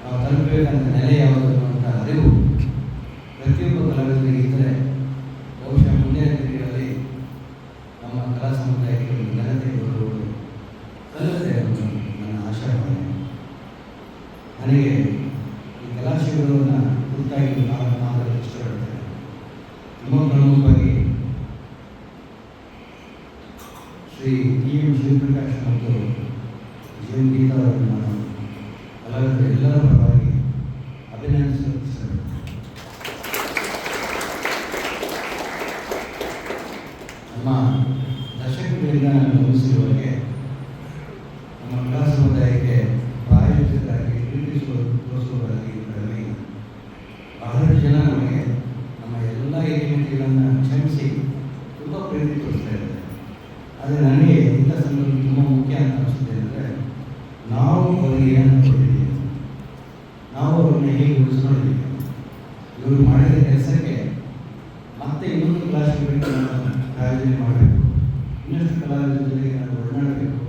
ನಾವು ತಲುಪಬೇಕಂತ ನೆಲೆ ಯಾವುದು ಅನ್ನುವಂಥ ಅರಿವು ಪ್ರತಿಯೊಬ್ಬ ಕಲಾವಿದರಿಗೆ ಇದ್ದರೆ ಬಹುಶಃ ಮುಂದಿನ ದಿನಗಳಲ್ಲಿ ನಮ್ಮ ಕಲಾ ಸಮುದಾಯಕ್ಕೆ ಒಂದು ಘನತೆ ಬರುವುದು ಕಲಿತೆ ಅನ್ನೋದು ನನ್ನ ಆಶಾಭಾವನೆ. ನನಗೆ ಈ ಕಲಾ ಶಿಬಿರವನ್ನು ಕುರಿತಾಗಿ ಮಾತಾಡಲು ಇಷ್ಟಪಡ್ತೇನೆ. ತುಂಬ ಪ್ರಮುಖವಾಗಿ ಶ್ರೀ ಟಿ ಎಂ ಶಿವಪ್ರಕಾಶ್ ಮತ್ತು ಜಿ ಎಂ ಗೀತಾ ಅವರನ್ನು ನಾನು ಕಲಾವಿದರು ಎಲ್ಲರ ಪರವಾಗಿ ಅಭಿನಂದಿಸಲು ಇಷ್ಟಪಡ್ತೇನೆ. ನಮ್ಮ ದಶಕಗಳಿಂದ ನಾನು ಗಮನಿಸಿರುವಾಗೆ ನಮ್ಮ ಕಲಾ ಸಮುದಾಯಕ್ಕೆ ಪ್ರಾಯೋಜಿತರಾಗಿ ತೋರಿಸುವುದಾಗಿ ಬಹಳಷ್ಟು ಜನ ನಮಗೆ ನಮ್ಮ ಎಲ್ಲ ಏಕಮಿತಿಗಳನ್ನು ಕ್ಷಮಿಸಿ ತುಂಬ ಪ್ರೀತಿ ತೋರಿಸ್ತಾ ಇದ್ದಾರೆ. ಆದರೆ ನನಗೆ ಇಂಥ ಸಂದರ್ಭ ತುಂಬ ಮುಖ್ಯ ಅಂತ ಅನಿಸುತ್ತೆ ಅಂದರೆ ನಾವು ಅವರಿಗೆ ಏನನ್ನು ಕೊಟ್ಟಿದ್ದೀವಿ, ನಾವು ಅವ್ರನ್ನ ಹೇಗೆ ಉಳಿಸ್ಕೊಂಡಿದ್ದೀವಿ, ಇವರು ಮಾಡಿದ ಕೆಲಸಕ್ಕೆ ಮತ್ತೆ ಇನ್ನೊಂದು ಕಲಾಶಿಬಿರಕ್ಕೆ ನಾನು ಆಯೋಜನೆ ಮಾಡಬೇಕು, ಇನ್ನಷ್ಟು ಕಲಾವಿದರ ಜೊತೆಗೆ ನಾನು ಒಡನಾಡಬೇಕು,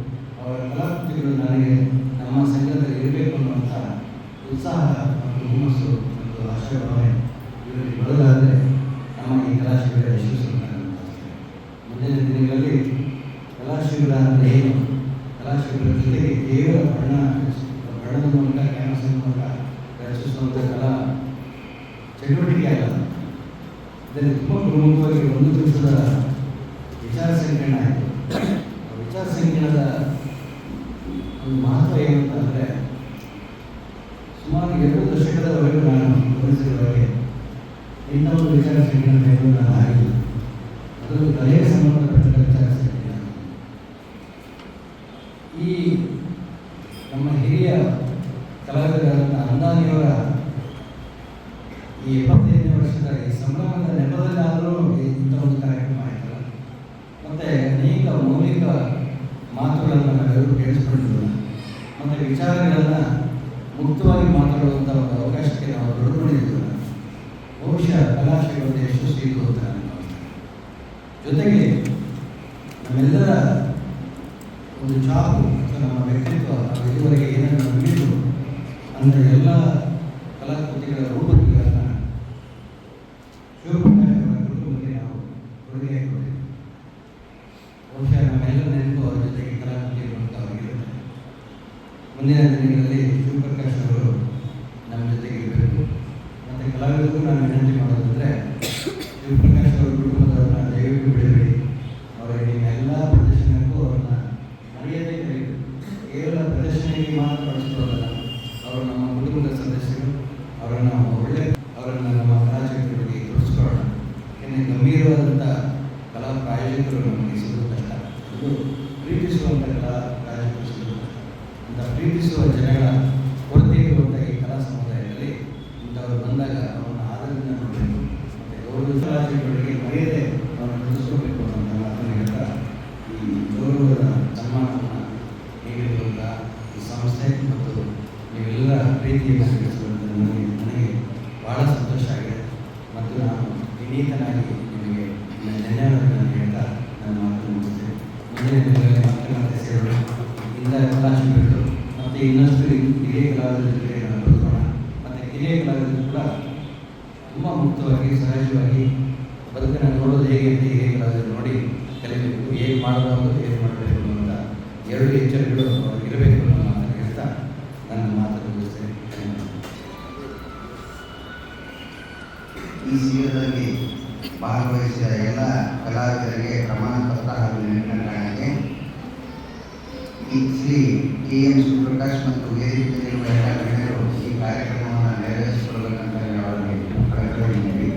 ಅವರ ಕಲಾಕೃತಿಗಳು ನನಗೆ ನಮ್ಮ ಸಂಘದಲ್ಲಿ ಇರಬೇಕು ಅನ್ನುವಂಥ ಉತ್ಸಾಹ ಮತ್ತು ಹುಮ್ಮಸ್ಸು ಮತ್ತು ಆಶಾಭಾವನೆ ಇವರಿಗೆ ಬರೋದಾದರೆ ನಮ್ಮ ಈ ಕಲಾಶಿಬಿರ ಯಶಸ್ಸು ನಾನು ಭಾವಿಸ್ತೇನೆ. ಮುಂದಿನ ದಿನಗಳಲ್ಲಿ ಕಲಾಶಿಬಿರ ಅಂದರೆ ಏನು, ಕಲಾಶಿಬಿರ ಜೊತೆಗೆ ಕೇವಲ ಬಣ್ಣದ ಮೂಲಕ ಕ್ಯಾನ್ವಸಿನ ಮೂಲಕ ರಚಿಸುವಂಥ ಕಲಾ ಚಟುವಟಿಕೆ ಅಲ್ಲ, ಇದರಲ್ಲಿ ತುಂಬ ಪ್ರಮುಖವಾಗಿ ಒಂದು ದಿವಸದ ವಿಚಾರ ಸಂಕಿರಣ ಆಯಿತು. ವಿಚಾರ ಸಂಕಿರಣದ ಒಂದು ಮಹತ್ವ ಏನು ಅಂತಂದರೆ ಸುಮಾರು 2 ದಶಕದವರೆಗೂ ನಾನು ಇಂಥ ಒಂದು ವಿಚಾರ ಸಂಕಿರಣ ಆಗಿಲ್ಲ. ಅದು ಕಲೆಗೆ ಸಂಬಂಧಪಟ್ಟ ವಿಚಾರ ಸಂಕಿರಣ. ಈ ನಮ್ಮ ಹಿರಿಯ ಕಲಾವಿದರಾದಂಥ ಅಂದಾನಿಯವರ ಈ 75ನೇ ವರ್ಷದ ಈ ಸಂಭ್ರಮದ ನೆಪದಲ್ಲಾದರೂ ಇಂಥ ಒಂದು ಕಾರ್ಯಕ್ರಮ ಆಯ್ತಲ್ಲ. ಮತ್ತು ಅನೇಕ ಮೌಲಿಕ ಮಾತುಗಳನ್ನು ನಾವೆಲ್ಲರೂ ಕೇಳಿಸ್ಕೊಂಡಿಲ್ಲ. ಮತ್ತು ವಿಚಾರಗಳನ್ನು ಮುಕ್ತವಾಗಿ ಮಾತಾಡುವಂಥ ಒಂದು ಅವಕಾಶಕ್ಕೆ ನಾವು ತೊಡಕೊಂಡಿದ್ದೀವಿ. ಬಹುಶಃ ಕಲಾಶ್ರೀಗಳ ಯಶಸ್ವಿ ಇದು ಅಂತ ನಾನು ಭಾವಿಸ್ತೇನೆ. ಜೊತೆಗೆ ನಮ್ಮೆಲ್ಲರ ಒಂದು ಛಾಪು ಅಥವಾ ನಮ್ಮ ವ್ಯಕ್ತಿತ್ವ ನಾವು ಇದುವರೆಗೆ ಏನನ್ನು ನಂಬಿದ್ದು ಅಂಥ ಎಲ್ಲ ಕಲಾಕೃತಿಗಳ ರೂಪಗಳನ್ನು ಶಿವಪ್ರಕಾಶ್ ಅವರ ಕುಟುಂಬಕ್ಕೆ ನಾವು ಕೊಡುಗೆಯಾಗಿ ಕೊಟ್ಟಿದ್ದೇವೆ. ಬಹುಶಃ ನಮ್ಮೆಲ್ಲ ನೆನಪು ಅವರ ಜೊತೆಗೆ ಕಲಾಕೃತಿಗಳು ಅಂತ ಅವರಿರುತ್ತೆ. ಮುಂದಿನ ದಿನಗಳಲ್ಲಿ ಶಿವಪ್ರಕಾಶ್ ಅವರು ನಮ್ಮ ಜೊತೆಗೆ ಇರಬೇಕು. ಮತ್ತು ಕಲಾವಿದರಿಗೂ ನಾನು ವಿನಂತಿ ಮಾಡೋದಂದರೆ, ಶಿವಪ್ರಕಾಶ್ ಅವರ ಕುಟುಂಬದವ್ರನ್ನ ದಯವಿಟ್ಟು ಬಿಡಬೇಡಿ. ಅವರಿಗೆ ನಿಮ್ಮ ಎಲ್ಲ ಪ್ರದರ್ಶನಕ್ಕೂ ಅವ್ರನ್ನ ಮರ್ಯಾದೆ ಕರೀಬೇಕು. ಕೇವಲ ಪ್ರದರ್ಶನಕ್ಕೆ ಮಾತ್ರ ಬಳಸೋದಲ್ಲ, ಅವರು ನಮ್ಮ ಕುಟುಂಬದ ಸದಸ್ಯರು. ಅವರನ್ನು ನಮ್ಮ ಕಲಾಚರಿಗಳಿಗೆ ತೋರಿಸ್ಕೊಳ್ಳೋಣ. ಏನೇ ಗಂಭೀರವಾದಂಥ ಕಲಾ ಪ್ರಾಯೋಜಕರು ನಮಗೆ ಸಿಗೋದು ಕಷ್ಟ. ಇದು ಪ್ರೀತಿಸುವಂಥ ಕಲಾ ಪ್ರಾಯೋಜಕರು ಸಿಗೋದು ಕಷ್ಟ. ಅಂತ ಪ್ರೀತಿಸುವ ಜನಗಳ ಕೊರತೆ ಇರುವಂಥ ಈ ಕಲಾ ಸಮುದಾಯದಲ್ಲಿ ಇಂಥವರು ಬಂದಾಗ ಅವರನ್ನು ಆದರದಿಂದ ನೋಡಬೇಕು. ಮತ್ತು ಗೌರವ ಕಲಾಚರಿಗಳಿಗೆ ಮರ್ಯಾದೆ ಅವರನ್ನು ತಿಳಿಸ್ಕೋಬೇಕು ಅನ್ನೋ ಮಾತನ್ನು ಹೇಳ್ತಾ, ಈ ಗೌರವದ ಸನ್ಮಾನವನ್ನು ನೀಡಿರುವಂಥ ಈ ಸಂಸ್ಥೆ ಮತ್ತು ನೀವೆಲ್ಲ ಪ್ರೀತಿಯನ್ನು ತಿಳಿಸುವಂಥ ನನಗೆ ಬಹಳ ಸಂತೋಷ ಆಗಿದೆ. ಮತ್ತು ನಾನು ವಿನೀತನಾಗಿ ನಿಮಗೆ ಧನ್ಯವಾದಗಳನ್ನು ಹೇಳ್ತಾ ನನ್ನ ಮಾತನ್ನು ಮುಗಿಸ್ತೇನೆ. ಮುಂದಿನ ದಿನಗಳಲ್ಲಿ ಮತ್ತೆ ಸೇರೋಣ. ಇಂಥ ಕಲಾಶಿಲ್ಪಿಗಳು ಮತ್ತು ಇನ್ನಷ್ಟು ಹಿರಿಯ ಕಲಾವಿದರ ಜೊತೆ ನಾವು ಬದುಕೋಣ. ಮತ್ತು ಹಿರಿಯ ಕಲಾವಿದರು ಕೂಡ ತುಂಬ ಮುಕ್ತವಾಗಿ ಸಹಜವಾಗಿ ಬದುಕನ್ನು ನೋಡೋದು ಹೇಗೆ ಅಂತ ಹಿರಿಯ ಕಲಾವಿದರು ನೋಡಿ ಕಲಿಬೇಕು. ಹೇಗೆ ಮಾಡಬಾರ್ದು, ಹೇಗೆ ಮಾಡಬೇಕು ಅನ್ನುವಂಥ ಎರಡು ಎಚ್ಚರಿಕೆಗಳು ಇರಬೇಕು ಅನ್ನೋ ಮಾತನ್ನು ಹೇಳ್ತಾ ನನ್ನ ಮಾತನ್ನು ಮುಗಿಸ್ತೇನೆ. ಈ ಶಿಬಿರದಲ್ಲಿ ಭಾಗವಹಿಸಿದ ಎಲ್ಲ ಕಲಾವಿದರಿಗೆ ಪ್ರಮಾಣ ಪತ್ರ ಹಾಗೂ ನೆನಪಿನ ಕಾಣಿಕೆ ಶ್ರೀ ಕೆ.ಎಂ. ಶಿವಪ್ರಕಾಶ್ ಮತ್ತು ವೇದಿಕೆಯಲ್ಲಿರುವ ಎಲ್ಲ ಗಣ್ಯರು ಈ ಕಾರ್ಯಕ್ರಮವನ್ನು ನೆರವೇರಿಸಿಕೊಳ್ಳಬೇಕಂತ ಅವರಿಗೆ ಕಳಕಳಿಯಲ್ಲಿ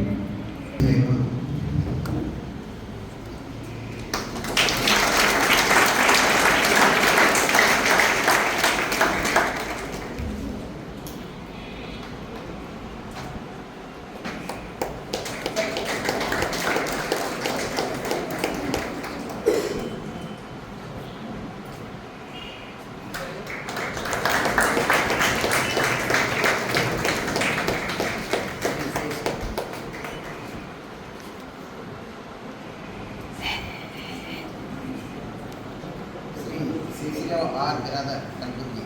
R Biradar Kalaburgi.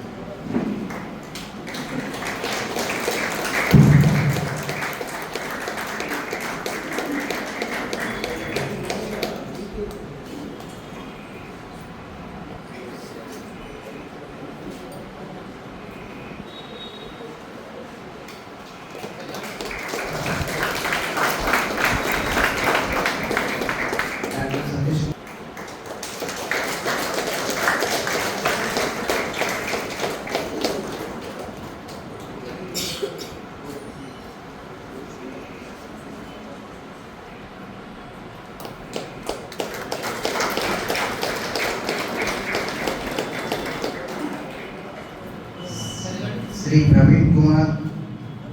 Shri Praveen Kumar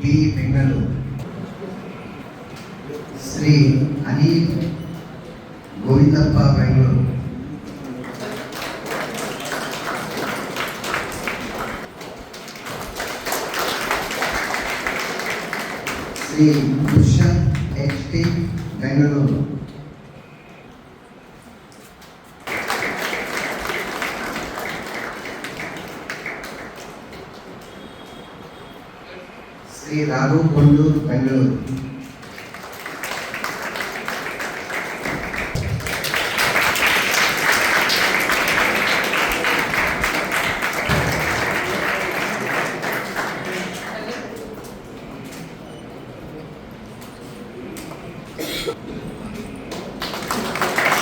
B Bengaluru. Shri Anil Govindappa Bengaluru. Shri Dushyant H T. Bengaluru. Shri Raghu Kondur Bengaluru.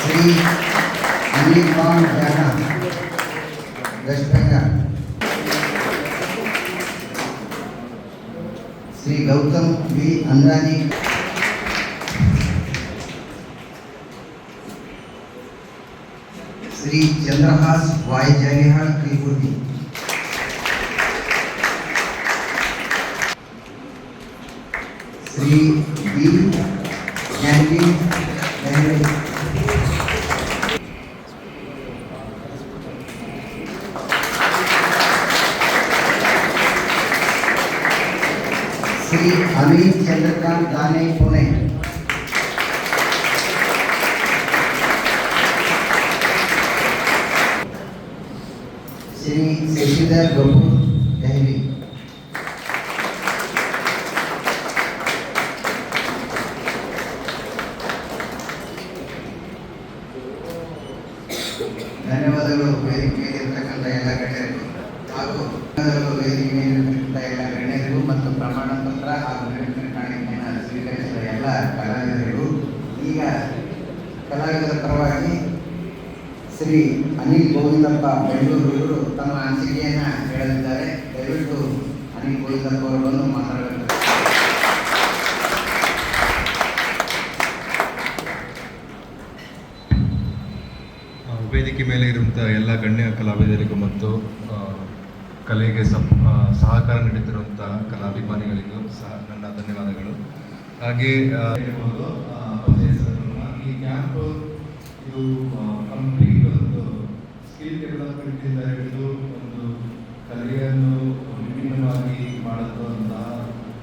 Shri Anil Kumar Jana West Bengal. Shri Gautam V Andani Shri Chandrahas Y Jayahal Tripuri, Shri B Gyanvi Nehre, Shri Amit Chandrakant Dane Pune, Shri Shashidhar Kapoor Delhi, ಧನ್ಯವಾದಗಳು. ವೇದಿಕೆ ಮೇಲೆ ಇರತಕ್ಕಂಥ ಎಲ್ಲ ಗಣ್ಯರಿಗೂ ಹಾಗೂ ವೇದಿಕೆ ಮೇಲೆ ಇರತಕ್ಕಂಥ ಎಲ್ಲ ಗಣ್ಯರಿಗೂ ಮತ್ತು ಪ್ರಮಾಣ ಪತ್ರ ಹಾಗೂ ನಿರ್ಣಯ ಕಾಣಿಕೆಯನ್ನು ಸ್ವೀಕರಿಸಿದ ಎಲ್ಲ ಕಲಾವಿದರಿಗೂ. ಈಗ ಕಲಾವಿದರ ಪರವಾಗಿ ಶ್ರೀ ಅನಿಲ್ ಗೋವಿಂದಪ್ಪ ಬೆಂಗಳೂರು ಇವರು ತಮ್ಮ ಅನಿಸಿಕೆಯನ್ನು ಹೇಳಲಿದ್ದಾರೆ. ದಯವಿಟ್ಟು ಅನಿಲ್ ಗೋವಿಂದಪ್ಪ ಅವರು ಬಂದು ಮಾತಾಡಬೇಕು. ವೇದಿಕೆ ಮೇಲೆ ಇರುವಂಥ ಎಲ್ಲ ಗಣ್ಯ ಕಲಾವಿದರಿಗೂ ಮತ್ತು ಕಲೆಗೆ ಸಹಕಾರ ನೀಡುತ್ತಿರುವಂತಹ ಕಲಾಭಿಮಾನಿಗಳಿಗೂ ಸಹ ನನ್ನ ಧನ್ಯವಾದಗಳು. ಹಾಗೆ ಹೇಳ್ಬೋದು, ಈ ಕ್ಯಾಂಪ್ ಇದು ಕಂಪ್ಲೀಟ್ ಒಂದು ಸ್ಕಿಲ್ ಡೆವಲಪ್ಮೆಂಟಿಂದ ಹಿಡಿದು ಒಂದು ಕಲೆಯನ್ನು ವಿಭಿನ್ನವಾಗಿ ಮಾಡುವಂತಹ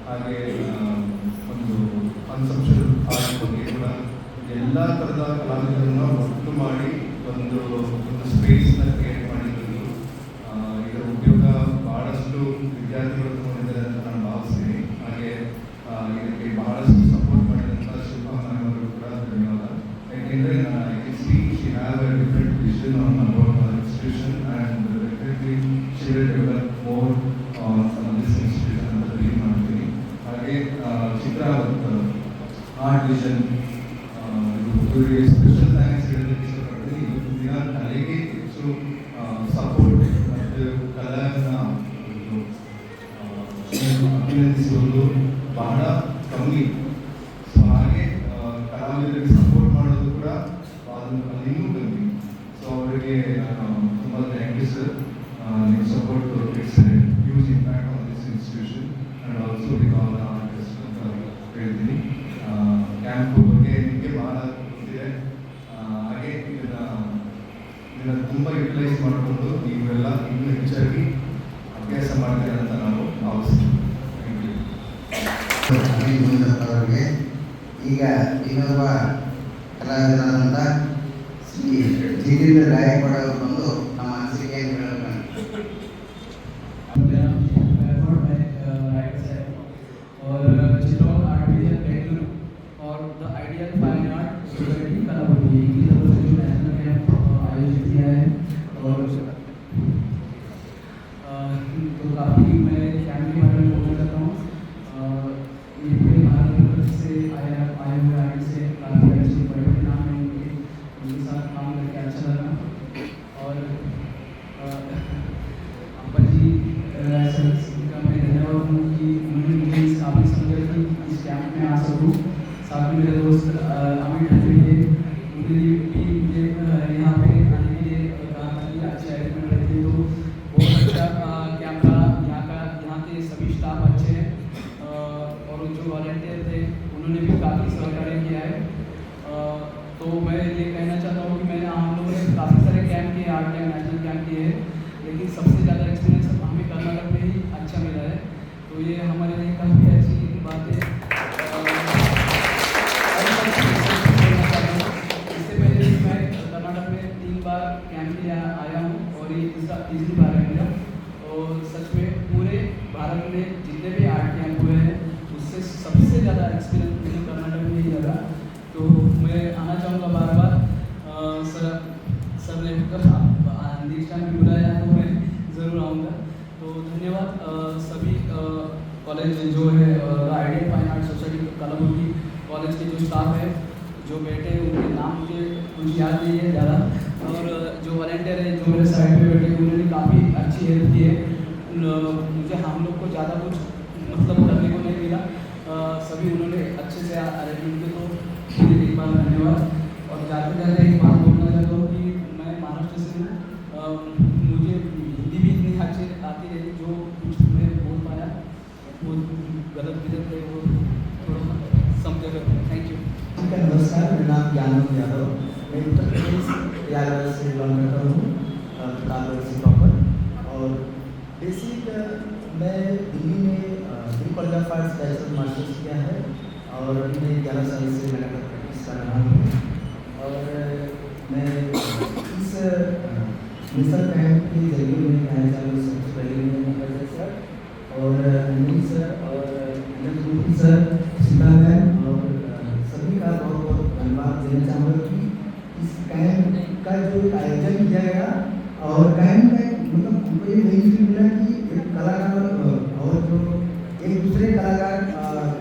ಹಾಗೆ ಒಂದು ಕನ್ಸೆಪ್ಷನ್ ಆರ್ಟ್ ಬಗ್ಗೆ ಕೂಡ ಎಲ್ಲ ಥರದ ಕಲಾವಿದರನ್ನು ಒಟ್ಟು ಮಾಡಿ ಒಂದು ಸ್ಪೇಸ್ನ ಕ್ರಿಯೇಟ್ ಮಾಡಿದ್ದು. ಇದರ ಉಪಯೋಗ ಬಹಳಷ್ಟು ವಿದ್ಯಾರ್ಥಿಗಳು ತಗೊಂಡಿದ್ದಾರೆ ಅಂತ ನಾನು ಭಾವಿಸ್ತೀನಿ. ಹಾಗೆ ಇದಕ್ಕೆ ಬಹಳಷ್ಟು ಸಪೋರ್ಟ್ ಮಾಡಿದಂಥ ಶಿಲ್ಪಾಮನವರು ಕೂಡ ಧನ್ಯವಾದ. ಯಾಕೆಂದರೆ she have a different vision on about our institution and definitely she will develop more on this institution ಅಂತ ಬಿಲೀವ್ ಮಾಡ್ತೀನಿ. ಹಾಗೆ ಚಿತ್ರಾವತ್ ಆರ್ಟ್ ವಿಷನ್ ಇವರಿಗೆ ಸ್ಪೆಷಲ್ ಥ್ಯಾಂಕ್ಸ್ ಹೇಳೋದಕ್ಕೆ ಇಷ್ಟಪಡ್ತೀನಿ. ಇವತ್ತು ದಿನ ಕಲೆಗೆ ಹೆಚ್ಚು ಸಪೋರ್ಟ್ ಮತ್ತು ಕಲೆಯನ್ನು ಅಭಿನಂದಿಸುವುದು ಬಹಳ ಕಮ್ಮಿ. ಸೊ ಹಾಗೆ ಕಲಾವಿದರಿಗೆ ಸಪೋರ್ಟ್ ಮಾಡೋದು ಕೂಡ ಅದು ಇನ್ನೂ ಕಮ್ಮಿ. ಸೊ ಅವರಿಗೆ ತುಂಬ ಥ್ಯಾಂಕ್ ಯು ಸರ್. ನಿಮ್ಮ support it's huge impact on this institution and also with all the artist ಅಂತ ಹೇಳ್ತೀನಿ. ಕ್ಯಾಂಪ್ ಬಗ್ಗೆ ನಿಮಗೆ ಬಹಳ ಗೊತ್ತಿದೆ. ಹಾಗೆ ಇದನ್ನು ತುಂಬ ಯುಟಿಲೈಸ್ ಮಾಡಿಕೊಂಡು ನೀವೆಲ್ಲ ಇನ್ನೂ ಹೆಚ್ಚಾಗಿ ಅಭ್ಯಾಸ ಮಾಡ್ತೀರ ಅಂತ ನಾವು ಭಾವಿಸ್ತೀವಿ. Thank you. ಅನಿಲ್ ಗೋವಿಂದಪ್ಪ ಅವರಿಗೆ ಈಗ ಇನ್ನೊಬ್ಬ ಕಲಾವಿದರಾದಂಥ ಶ್ರೀ ಜಿತೇಂದ್ರ ಗಾಯಕ್ವಾಡ್ ಅವರು ಬಂದು ನಮ್ಮ ಅನಿಸಿಕೆಯನ್ನು ಹೇಳಬೇಕು. और चित्रौल आर्ट विजन बेंगलुरु और the ideal fine art society Kalaburgi की तरफ से जो नेशनल कैंप आयोजित किया है। और तो काफ़ी मैं कैंप के बारे में बोलना चाहता हूँ। ये पूरे भारत से आए हुए आर्ट से काफ़ी अच्छे बड़े बड़े नाम हैं उनके साथ काम करके अच्छा लगा। और अप्पा जी का मैं धन्यवाद हूँ कि उन्होंने मुझे इस काबिल समझा कि इस कैंप में आ सकूँ। साथ में मेरे दोस्त अमित ठाकुर जी उनके लिए भी मुझे यहाँ पे आने के लिए कहा था कि अच्छे अरेंजमेंट रहते तो बहुत अच्छा कैंप रहा। यहाँ के सभी स्टाफ अच्छे हैं और जो वॉलंटियर थे उन्होंने भी काफ़ी सहकार्य किया है। तो मैं ये कहना चाहता हूँ कि मैंने हम लोगों ने काफ़ी सारे कैंप किए, आर्ट कैंप, नेशनल कैंप किए हैं, लेकिन सबसे ज़्यादा एक्सपीरियंस हमें कर्नाटक में ही अच्छा मिला है। तो ये हमारे लिए काफ़ी अच्छी बात है। इससे पहले भी मैं कर्नाटक में 3 बार कैंप के लिए आया हूँ और ये तीसरी बार है मेरा। और सच में पूरे भारत में जितने भी आर्ट कैंप हुए हैं उससे सबसे ज़्यादा एक्सपीरियंस मुझे कर्नाटक में ही लगा। तो मैं आना चाहूँगा बार बार। सर ने नेक्स्ट टाइम भी बुलाया तो मैं ज़रूर आऊँगा। तो धन्यवाद सभी कॉलेज जो है ideal fine art society Kalaburgi college के जो स्टाफ है जो बैठे हैं उनके नाम मुझे कुछ याद नहीं है ज़्यादा। और जो वॉलंटियर है जो मेरे साइड पे बैठे उन्होंने काफ़ी अच्छी हेल्प की है। मुझे हम लोग को ज़्यादा कुछ मतलब करने को नहीं मिला, सभी उन्होंने अच्छे से अरेंजमेंट किए। तो एक बार धन्यवाद। और जाते जाते एक बात बोलना चाहता हूँ कि मैं महाराष्ट्र गलत विधि थे वो थोड़ा समझे। Thank you. नमस्कार, मेरा नाम ज्ञानंद यादव, मैं उत्तर प्रदेश प्रयागराज से बिलोंग करता हूँ, प्रतापगढ़ से प्रॉपर। और बेसिक मैं दिल्ली में Delhi college of arts bachelor masters किया है और अभी मैं 11 साल से लगातार प्रैक्टिस कर रहा हूँ। और मैं इस मिशन कैंप के जरिए में कहना चाहूँ, सबसे पहले मैं मुखर्जी सर और अनिल सर और अनिल सर, सीता मैम और सभी का बहुत बहुत धन्यवाद देना चाहूँगा कि इस कैंप का जो आयोजन किया गया और कैंप का मतलब हमको ये नहीं मिला कि एक कलाकार और जो एक दूसरे कलाकार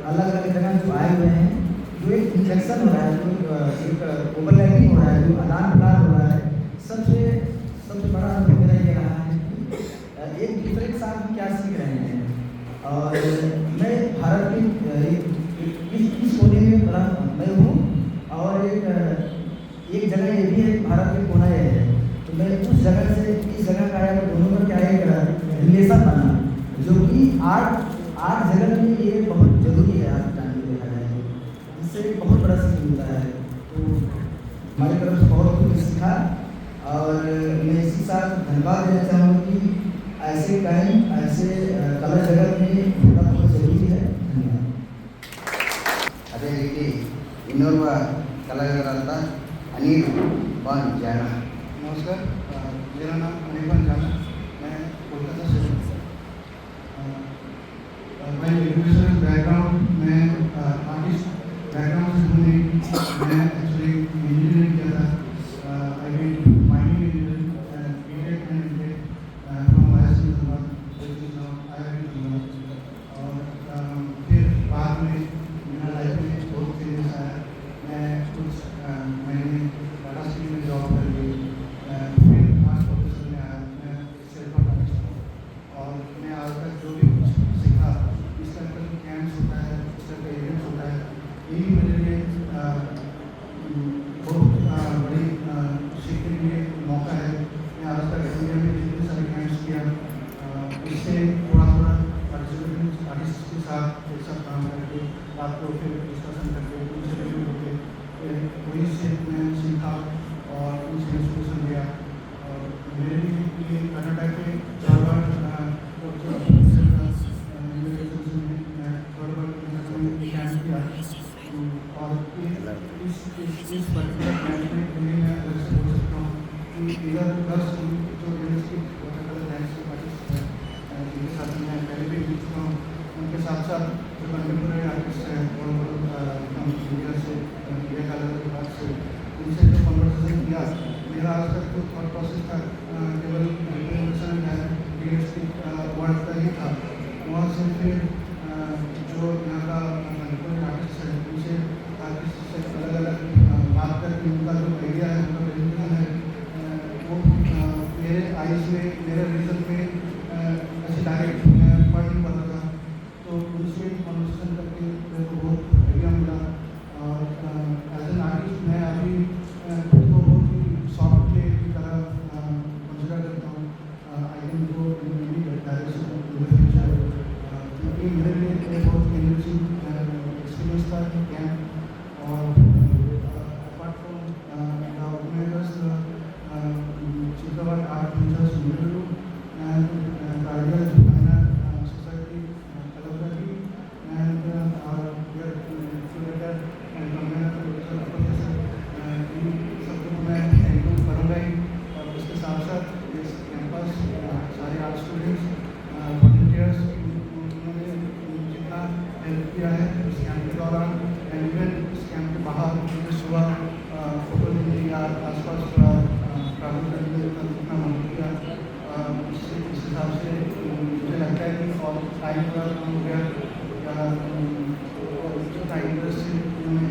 अलग अलग जगह जो आए हुए हैं, जो एक इंजेक्शन हो रहा है, जो एक ओवरलैपिंग हो रहा है, जो आदान प्रदान हो रहा है, सबसे बड़ा अनुभव मेरा ये रहा है कि एक दूसरे के साथ हम क्या सीख रहे हैं। और मैं भारत के इस कोने में बड़ा मैं हूँ और एक जगह ये भी है, भारत के कोना ये है, तो मैं उस जगह से इस जगह का आया, दोनों का क्या एक रिलेशन बना, जो कि आर्ट जगत में ये बहुत जरूरी है। आज टाइम में देखा जाए तो इससे बहुत बड़ा सीख मिलता है। तो हमारी तरफ से बहुत कुछ सीखा और मैं इसी साथ धन्यवाद देना चाहूँगा कि ऐसे टाइम ऐसे कला जगत में होना बहुत जरूरी है। धन्यवाद। ಅದೇ ರೀತಿ ಇನ್ನೋರ್ವ ಕಲಾವಿದರಾದ अनिल बन जाना। नमस्कार, मेरा नाम अनिल बन जाना, मैं कोलकाता से हूँ। मैं एजुकेशनल बैकग्राउंड में आर्टिस्ट बैकग्राउंड से हूँ। मैं एक्चुअली इंजीनियरिंग किया था। I did mining engineering BTech and MTech from IISc Dhanbad, और फिर बाद में मेरा लाइफ में बहुत चेंजेस आया। मैं कुछ महीने टाटा स्टील में जॉब कर ली, फिर आज प्रोफेशन में आया। मैं सेल्फ आर्टिस्ट हूँ और मैं आज तक जो भी कुछ सीखा, इस तरह का कैंप्स होता है, इस तरह का इवेंट्स होता है, यही मेरे लिए बहुत बड़ी सीखने के लिए मौका है। मैं आज तक इंडिया में जितने सारे कैंप्स किया, इससे थोड़ा आर्टिस्ट के साथ एक साथ काम करके, रात को फिर डिस्कशन करके, उनसे रिव्यू होकर वही से मैं सीखा और उनसे इंस्पिरेशन लिया। और मेरे लिए कर्नाटक में 4 बार कैंप किया और इस पर्टिकुलर कैंप में मैं अलग से बोल सकता हूँ कि इधर 10 जो रियलिस्टिक वाटर डांस के आर्टिस्ट हैं, जिनके साथ मैं पहले भी जुड़ चुका हूँ, उनके साथ साथ जो कंटेम्प्रेरी आर्टिस्ट हैं और इंडिया से, इंडिया का अलग अलग भाग से, उनसे जो कन्वर्सेशन किया, मेरा आज तक जो थॉट प्रोसेस था केवल रिप्रेजेंटेशन है रियलिस्टिक वर्ड का ही था। वहाँ से फिर जो यहाँ का कंटेम्प्रेरी आर्टिस्ट है, उनसे आर्टिस्ट से अलग अलग बात करके उनका जो आइडिया है, उनका प्रेजेंटेशन है, वो मेरे आइज में, मेरे विजन में ऐसे डायरेक्ट पढ़ नहीं पाता था। तो उनसे कन्वर्सेशन करके मेरे को बहुत आइडिया मिला। और एज एन आर्टिस्ट मैं अभी खुद को बहुत ही सॉफ्ट प्ले की तरह कंसिडर करता हूँ। I can go in many direction in the future, क्योंकि मेरे लिए बहुत एनरिचिंग एक्सपीरियंस था कैंप। और apart from the organizers Chitravat art teachers मिलू and ideal society collaborative and our dear curator and convener professor, इन सबको मैं थैंक यू करूँगा ही। और उसके साथ साथ इस कैंपस सारे आर्ट स्टूडेंट्स, वॉलंटियर्स, उन्होंने जितना हेल्प किया है इस कैंप के दौरान एंड इवन इस कैंप के बाहर, मुझे सुबह फोटो लेने या आसपास ट्रैवल करने का जितना मन किया, इस हिसाब से मुझे लगता है कि और टाइम का कम हो गया या जो टाइम से उन्होंने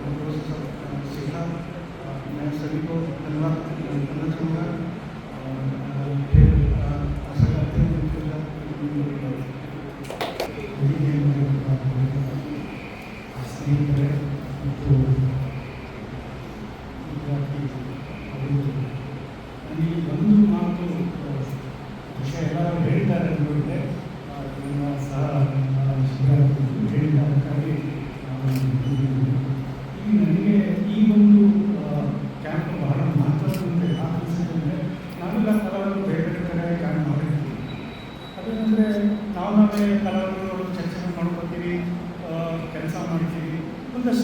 हमको सब सीखा। मैं सभी को धन्यवाद करना चाहूँगा और फिर आशा करते हैं कि ಒಂದು ಮಾತು ವಿಷಯ ಎಲ್ಲರೂ ಹೇಳ್ತಾರೆ ಅಂದ್ಬಿಟ್ಟೆ ನಿಮ್ಮ ಸಹ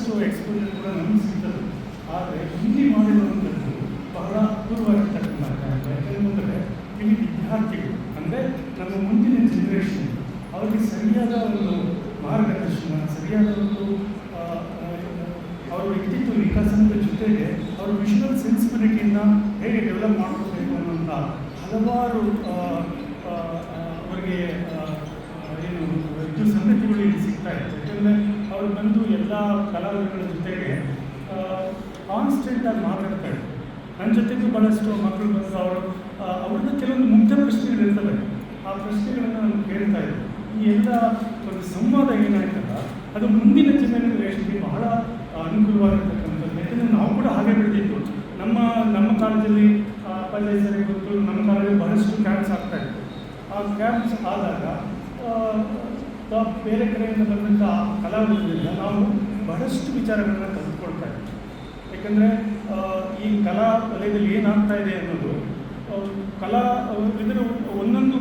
ಬಹಳಷ್ಟು ಎಕ್ಸ್ಪೋಜರ್ ಕೂಡ ನಮ್ಗೆ ಸಿಗ್ತದೆ. ಆದರೆ ಇಲ್ಲಿ ಮಾಡಿರುವಂಥದ್ದು ಬಹಳ ಅಪೂರ್ವವಾಗಿರ್ತಕ್ಕಂಥ ಕ್ಯಾಂಪ್. ಯಾಕೆಂದರೆ ಇಲ್ಲಿ ವಿದ್ಯಾರ್ಥಿಗಳು ಅಂದರೆ ನಮ್ಮ ಮುಂದಿನ ಜನರೇಷನ್ ಅವರಿಗೆ ಸರಿಯಾದ ಒಂದು ಮಾರ್ಗದರ್ಶನ, ಸರಿಯಾದ ಒಂದು ಅವರ ವ್ಯಕ್ತಿತ್ವ ವಿಕಾಸನದ ಜೊತೆಗೆ ಅವರ ವಿಷುವಲ್ ಸೆನ್ಸಿಬಿಲಿಟಿಯನ್ನು ಹೇಗೆ ಡೆವಲಪ್ ಮಾಡ್ಕೋಬೇಕು ಅನ್ನೋಂಥ ಹಲವಾರು ಅವರಿಗೆ ಏನು ಇದು ಸಂಗತಿಗಳು ಇಲ್ಲಿ ಸಿಗ್ತಾ ಇತ್ತು. ಯಾಕೆಂದರೆ ಅವರು ಬಂದು ಎಲ್ಲ ಕಲಾವಿದರ ಜೊತೆಗೆ ಕಾನ್ಸ್ಟೆಂಟಾಗಿ ಮಾತಾಡ್ತಾ ಇದ್ರು. ನನ್ನ ಜೊತೆಗೂ ಭಾಳಷ್ಟು ಮಕ್ಕಳು ಬಂದು ಅವ್ರದ್ದು ಕೆಲವೊಂದು ಮುಖ್ಯ ಪ್ರಶ್ನೆಗಳಿರ್ತವೆ. ಆ ಪ್ರಶ್ನೆಗಳನ್ನು ನಾನು ಕೇಳ್ತಾ ಇದ್ದೆ. ಈ ಎಲ್ಲ ಒಂದು ಸಂವಾದ ಏನಾಯ್ತಲ್ಲ ಅದು ಮುಂದಿನ ಜನರೇಷನ್ಗೆ ಬಹಳ ಅನುಕೂಲವಾಗಿರ್ತಕ್ಕಂಥದ್ದು. ಯಾಕೆಂದರೆ ನಾವು ಕೂಡ ಹಾಗೆ ಬೆಳೆದಿದ್ದು. ನಮ್ಮ ಕಾಲದಲ್ಲಿ ಅಪ್ಪಾಜಿ ಸರಿ ಗೊತ್ತು, ನಮ್ಮ ಕಾಲದಲ್ಲಿ ಬಹಳಷ್ಟು ಕ್ಯಾಂಪ್ಸ್ ಆಗ್ತಾಯಿತ್ತು. ಆ ಕ್ಯಾಂಪ್ಸ್ ಆದಾಗ ಬೇರೆ ಕಡೆಯಿಂದ ಬಂದಂಥ ಕಲಾವಿದರಿಂದ ನಾವು ಬಹಳಷ್ಟು ವಿಚಾರಗಳನ್ನು ಕಲಿತ್ಕೊಳ್ತಾ ಇದ್ವಿ. ಯಾಕೆಂದರೆ ಈ ಕಲಾ ವಲಯದಲ್ಲಿ ಏನಾಗ್ತಾ ಇದೆ ಅನ್ನೋದು ಇದರ ಒಂದೊಂದು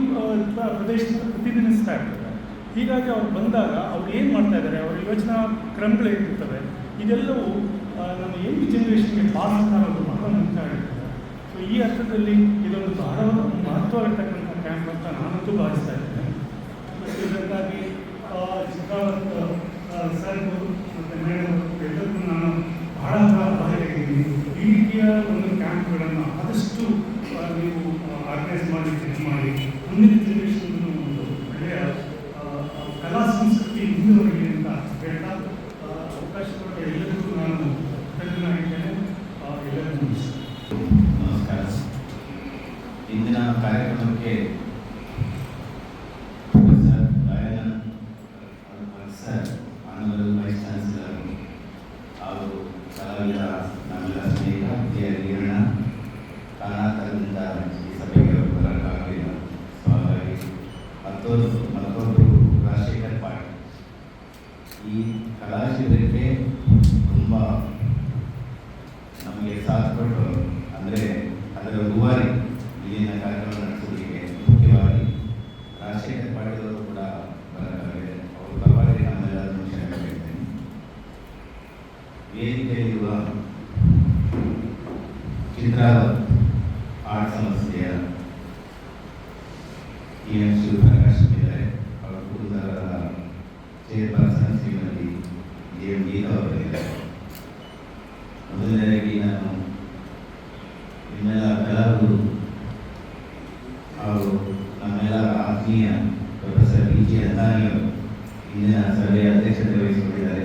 ಪ್ರದೇಶದಿಂದ ಪ್ರತಿನಿಧಿಸ್ತಾ ಇರ್ತದೆ. ಹೀಗಾಗಿ ಅವ್ರು ಬಂದಾಗ ಅವ್ರು ಏನು ಮಾಡ್ತಾ ಇದ್ದಾರೆ, ಅವ್ರ ಯೋಚನಾ ಕ್ರಮಗಳು ಹೇಗಿರ್ತವೆ, ಇದೆಲ್ಲವೂ ನಮ್ಮ ಯಂಗ್ ಜನ್ರೇಷನ್ಗೆ ಪಾಸ್ ಆಗೋದು ಬಹಳ ಮುಖ್ಯ ಆಗಿರ್ತದೆ. ಸೊ ಈ ಅರ್ಥದಲ್ಲಿ ಇದೊಂದು ಬಹಳ ಮಹತ್ವವಾಗಿರ್ತಕ್ಕಂಥ ಕ್ಯಾಂಪ್ ಅಂತ ನಾನಂತೂ ಭಾವಿಸ್ತಾ ಇದ್ದೇನೆ. ಮತ್ತು ಇದಕ್ಕಾಗಿ ಸರ್ ಮತ್ತು ಮೇಡಮ್ ಎಲ್ಲರಿಗೂ ನಾನು ಬಹಳ ಭಾಗಿಯಾಗಿದ್ದೀನಿ. ಈ ರೀತಿಯ ಒಂದು ಕ್ಯಾಂಪ್ಗಳನ್ನು ಆದಷ್ಟು ನೀವು ಆರ್ಗನೈಸ್ ಮಾಡಿ ಮುಂದಿನ ಜನರೇಷನ್ ಒಂದು ಒಳ್ಳೆಯ ಕಲಾ ಸಂಸ್ಕೃತಿ ಮುಂದುವರಿಲಿ ಅಂತ ಹೇಳ್ತಾ ಅವಕಾಶ ಕೊಟ್ಟ ಎಲ್ಲರಿಗೂ ನಾನು ಕೃತಜ್ಞನಾಗಿದ್ದೇನೆ. ಎಲ್ಲರಿಗೂ ನಮಸ್ಕಾರ. ಇಂದಿನ ಕಾರ್ಯಕ್ರಮಕ್ಕೆ ಸರ್ ಆನರಬಲ್ ವೈಸ್ ಚಾನ್ಸಲರ್ ಹಾಗೂ ಕಲಾವಿದ ನಮ್ಮೆಲ್ಲ ಸ್ನೇಹಿತ ವಿದ್ಯಾರ್ಥಿಗಳನ್ನ ಕಾರಣಾಂತರದಿಂದ ಈ ಸಭೆಗೆ ಬರಕ್ಕಾಗಲಿಲ್ಲ. ಸೊ ಹಾಗಾಗಿ ಮತ್ತೊಬ್ಬರು ರಾಜಶೇಖರ್ ಪಾಟೀಲ್ ಈ ಕಲಾ ಶಿಬಿರಕ್ಕೆ ತುಂಬ ನಮಗೆ ಸಾಥ್ ಕೊಟ್ಟರು. ಅಂದರೆ ಅದರ ರೂವಾರಿ ಇಲ್ಲಿನ ಕಾರ್ಯಕ್ರಮ ನಡೆಸೋದಕ್ಕೆ ಮುಖ್ಯವಾಗಿ ರಾಜಶೇಖರ್ ಪಾಟೀಲ್ ಅವರು ಕೂಡ ಬರಬೇಕಾಗಿದೆ. ಅವರು ಪರವಾಗಿ ನಮ್ಮೆಲ್ಲರನ್ನು ಕ್ಷಮೆ ಕೇಳ್ತೇನೆ. ವೇದಿಕೆಯಲ್ಲಿರುವ ಚಿತ್ರಾವತ್ ಆರ್ಟ್ ಸಂಸ್ಥೆಯ ಶಿವಪ್ರಕಾಶ್ ಇದ್ದಾರೆ. ಅವರು ಕುರುದರ ಚೇರ್ಪರ್ಸನ್ ಶ್ರೀಮತಿ ಗೀತಾ ಅವರಿದ್ದಾರೆ. ಮೊದಲನೇದಾಗಿ ನಾನು ನಿಮ್ಮೆಲ್ಲ ಕಲಾವಿದರು ಹಾಗೂ ನಮ್ಮೆಲ್ಲರ ಆತ್ಮೀಯ ಪ್ರೊಫೆಸರ್ ಪಿ ಜಿ ಅಂದಾನಿಯವರು ಇಂದಿನ ಸಭೆಯ ಅಧ್ಯಕ್ಷತೆ ವಹಿಸಿಕೊಂಡಿದ್ದಾರೆ.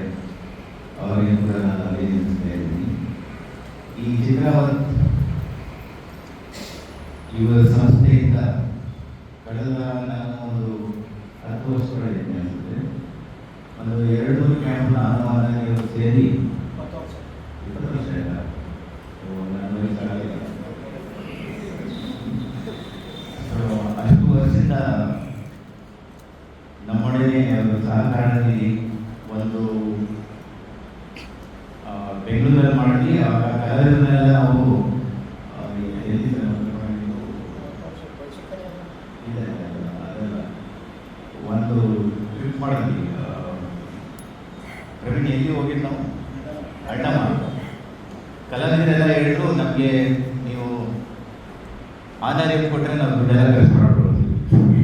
ಅವರಿಗೆ ಕೂಡ ನಾನು ಅಭಿನಂದಿಸ್ತಾ ಇದ್ದೀನಿ. ಈ ಚಿತ್ರಾವತ್ ಇವರ ಸಂಸ್ಥೆಯಿಂದ ಕಳೆದ ನಾನು ಒಂದು 10 ವರ್ಷಗಳಿಂದ ಅನಿಸುತ್ತೆ ಒಂದು 200 ಕ್ಯಾಂಪ್ ನಾನು ಅಂದಾನಿಯವರು ಸೇರಿ 20 ವರ್ಷ ಇಲ್ಲ, ನಾನು ವಯಸ್ಸಾಗಲಿಲ್ಲ. ಅಷ್ಟು ವರ್ಷದಿಂದ ನಮ್ಮೊಡನೆ ಸಹಕಾರದಲ್ಲಿ ಒಂದು ಬೆಂಗಳೂರಲ್ಲಿ ಮಾಡಿ ಕಲಾವಿದರನ್ನೆಲ್ಲ ನಾವು ಒಂದು ಟ್ರಿಪ್ ಮಾಡಿದ್ವಿ. ಪ್ರವೀಣ್ ಎಲ್ಲಿ ಹೋಗಿದ್ದು ನಾವು ಅಡ್ಡಮ್ಮ ಕಲಾವಿದರೆಲ್ಲ ಹೇಳಿದ್ರು ನಮಗೆ ನೀವು ಆಧಾರ ಕೊಟ್ಟರೆ ನಾವು ದುಡ್ಡೆಲ್ಲ ಖರ್ಚು ಮಾಡ್ಕೊಳ್ತೀವಿ,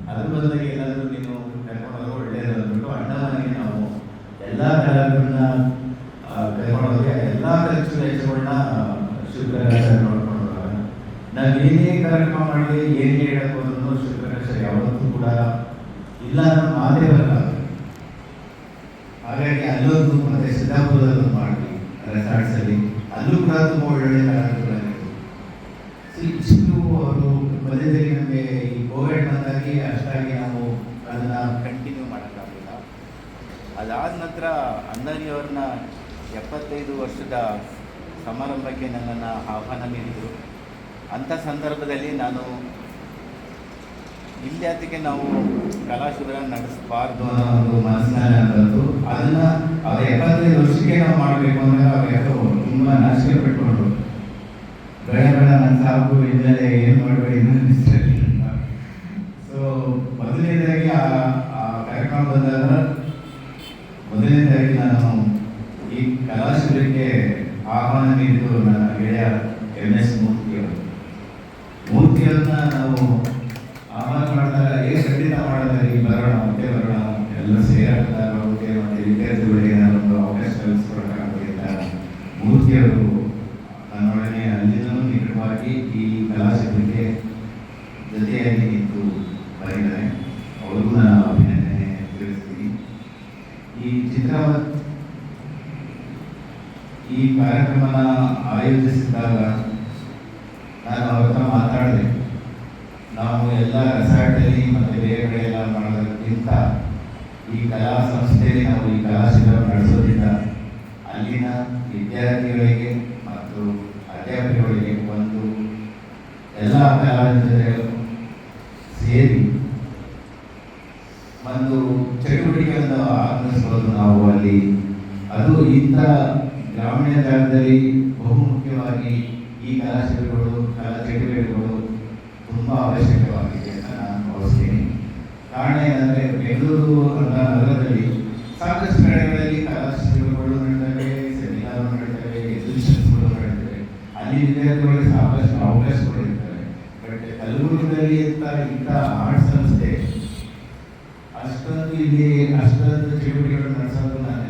ಅದ್ರ ಬದಲಾಗಿ ಏನಾದರೂ ನೀನು ಕರ್ಕೊಂಡೋದ್ರೆ ಒಳ್ಳೆಯದು ಅಂದ್ಬಿಟ್ಟು ಅಡ್ಡಮ್ಮನಿಗೆ ನಾವು ಎಲ್ಲ ಕಲಾವಿದರನ್ನ ಕರ್ಕೊಂಡೋಗಿ ಎಲ್ಲ ಖರ್ಚು ವೆಚ್ಚಗಳನ್ನ ಶಿವಪ್ರಕಾಶ ನೋಡ್ಕೊಂಡು ನಾವು ಏನೇ ಕಾರ್ಯಕ್ರಮ ಮಾಡಿ ಏನೇ ಹೇಳಕ್ ಹೋದ್ರೂ ಶಿವಪ್ರಕಾಶ ಯಾವತ್ತೂ ಕೂಡ ಇಲ್ಲ ಅನ್ನೋ ಮಾತೇ ಬರಲ್ಲ. ಹಾಗಾಗಿ ಅಲ್ಲೊಂದು ಮತ್ತೆ ಸಿದ್ದಾಪುರದಲ್ಲೂ ಮಾಡಿ ರೆಸಾರ್ಟ್ಸಲ್ಲಿ ಅಲ್ಲೂ ಕೂಡ ತುಂಬ ಒಳ್ಳೊಳ್ಳೆ ಕಲಾವಿದರಾಗಿತ್ತು. ಇಷ್ಟು ಅವರು ಮಧ್ಯದಲ್ಲಿ ನಮಗೆ ಈ ಕೋವಿಡ್ ಬಂದಾಗಿ ಅಷ್ಟಾಗಿ ನಾವು ಅದನ್ನು ಕಂಟಿನ್ಯೂ ಮಾಡೋಕ್ಕಾಗಲಿಲ್ಲ. ಅದಾದ ನಂತರ ಅಂದಾನಿಯವ್ರನ್ನ 75 ವರ್ಷದ ಸಮಾರಂಭಕ್ಕೆ ನನ್ನನ್ನು ಆಹ್ವಾನ ನೀಡಿದರು. ಅಂಥ ಸಂದರ್ಭದಲ್ಲಿ ನಾನು ಇಲ್ಲಿ ಅದಕ್ಕೆ ನಾವು ಕಲಾ ಶಿಬಿರ ನಡೆಸಬಾರ್ದು ಅನ್ನೋ ಒಂದು ಮನಸ್ಸಿನಲ್ಲಿ ಬಂತು. ಅದನ್ನು ಅವ್ರ 75 ವರ್ಷಕ್ಕೆ ನಾವು ಮಾಡಬೇಕು ಅಂದರೆ ಅವ್ರು ಯಾಕೋ ತುಂಬ ನಾಚಿಕೆ ಪಟ್ಕೊಂಡ್ರು. ಬೇಡ ನನ್ನ ಸಾಕು ಇನ್ಮೇಲೆ ಏನು ಮಾಡಬೇಡಿ ಅಂತ. ಸೊ ಮೊದಲನೇದಾಗಿ ಆ ಕಾರ್ಯಕ್ರಮ ಬಂದಾಗ ಮೊದಲನೇದಾಗಿ ನಾನು ಆಮೇಲೆ ಮಾಡ್ತಾರೆ ಖಂಡಿತ ಮಾಡಿದ್ರೆ ಬರೋಣ ಮತ್ತೆ ಬರೋಣ ಎಲ್ಲ ಸೇರಾಗ್ತಾ ಬರೋಕ್ಕೆ ಮತ್ತೆ ವಿದ್ಯಾರ್ಥಿಗಳಿಗೆ ನಾನೊಂದು ಅವಕಾಶ ಕಲಿಸ್ಕೊಡೋಕ್ಕಾಗೋದಿಲ್ಲ. ಮೂರ್ತಿಯವರು ನನ್ನೊಡನೆ ಅಲ್ಲಿಂದಲೂ ನಿಕಟವಾಗಿ ಈ ಕಲಾಕ್ಷೇತ್ರಕ್ಕೆ ಜೊತೆಯಾಗಿ ನಿಂತು ಬರೆದಿದ್ದಾರೆ. ಅವ್ರಿಗೂ ನಾನು ಅಭಿನಂದನೆ ತಿಳಿಸ್ತೀನಿ. ಈ ಕಾರ್ಯಕ್ರಮನ ಆಯೋಜಿಸಿದಾಗ ನಾನು ಅವ್ರ ಹತ್ರ ಮಾತಾಡಿದೆ. ನಾವು ಎಲ್ಲ ರೆಸಾರ್ಟಲ್ಲಿ ಮತ್ತು ಬೇರೆ ಕಡೆ ಎಲ್ಲ ಮಾಡೋದಕ್ಕಿಂತ ಈ ಕಲಾ ಸಂಸ್ಥೆಯಲ್ಲಿ ನಾವು ಈ ಕಲಾಶಿಬಿರ ನಡೆಸೋದ್ರಿಂದ ಅಲ್ಲಿನ ವಿದ್ಯಾರ್ಥಿಗಳಿಗೆ ಮತ್ತು ಅಧ್ಯಾಪಕರಿಗೆ ಒಂದು ಎಲ್ಲ ಕಲಾವಿದರು ಸೇರಿ ಒಂದು ಚಟುವಟಿಕೆಯನ್ನು ಆರಂಭಿಸಬಹುದು ನಾವು ಅಲ್ಲಿ. ಅದು ಇಂಥ ಗ್ರಾಮೀಣ ಜಾಗದಲ್ಲಿ ಬಹುಮುಖ್ಯವಾಗಿ ಈ ಕಲಾಶಿಬಿರಗಳು ಕಲಾ ಚಟುವಟಿಕೆಗಳು ತುಂಬ ಅವಶ್ಯಕವಾಗಿದೆ ಅಂತ ನಾನು ಭಾವಿಸ್ತೀನಿ. ಕಾರಣ ಏನಂದರೆ ಬೆಂಗಳೂರು ಅಂತ ನಗರದಲ್ಲಿ ಸಾಕಷ್ಟು ಕಡೆಗಳಲ್ಲಿ ಕಲಾಶಿಬಿರಗಳು ನಡೀತವೆ, ಸೆಮಿನಾರ್ ನಡೀತವೆ, ಎಕ್ಸಿಬಿಷನ್ಸ್ಗಳು ನಡೀತವೆ. ಅಲ್ಲಿ ವಿದ್ಯಾರ್ಥಿಗಳಿಗೆ ಸಾಕಷ್ಟು ಅವಕಾಶಗಳು ಇರ್ತವೆ. ಬಟ್ ಕಲಬುರಗಿಯಲ್ಲಿ ಇಂಥ ಆರ್ಟ್ ಸಂಸ್ಥೆ ಅಷ್ಟೊಂದು ಚಟುವಟಿಕೆಗಳು ನಡೆಸೋದು ನಾನು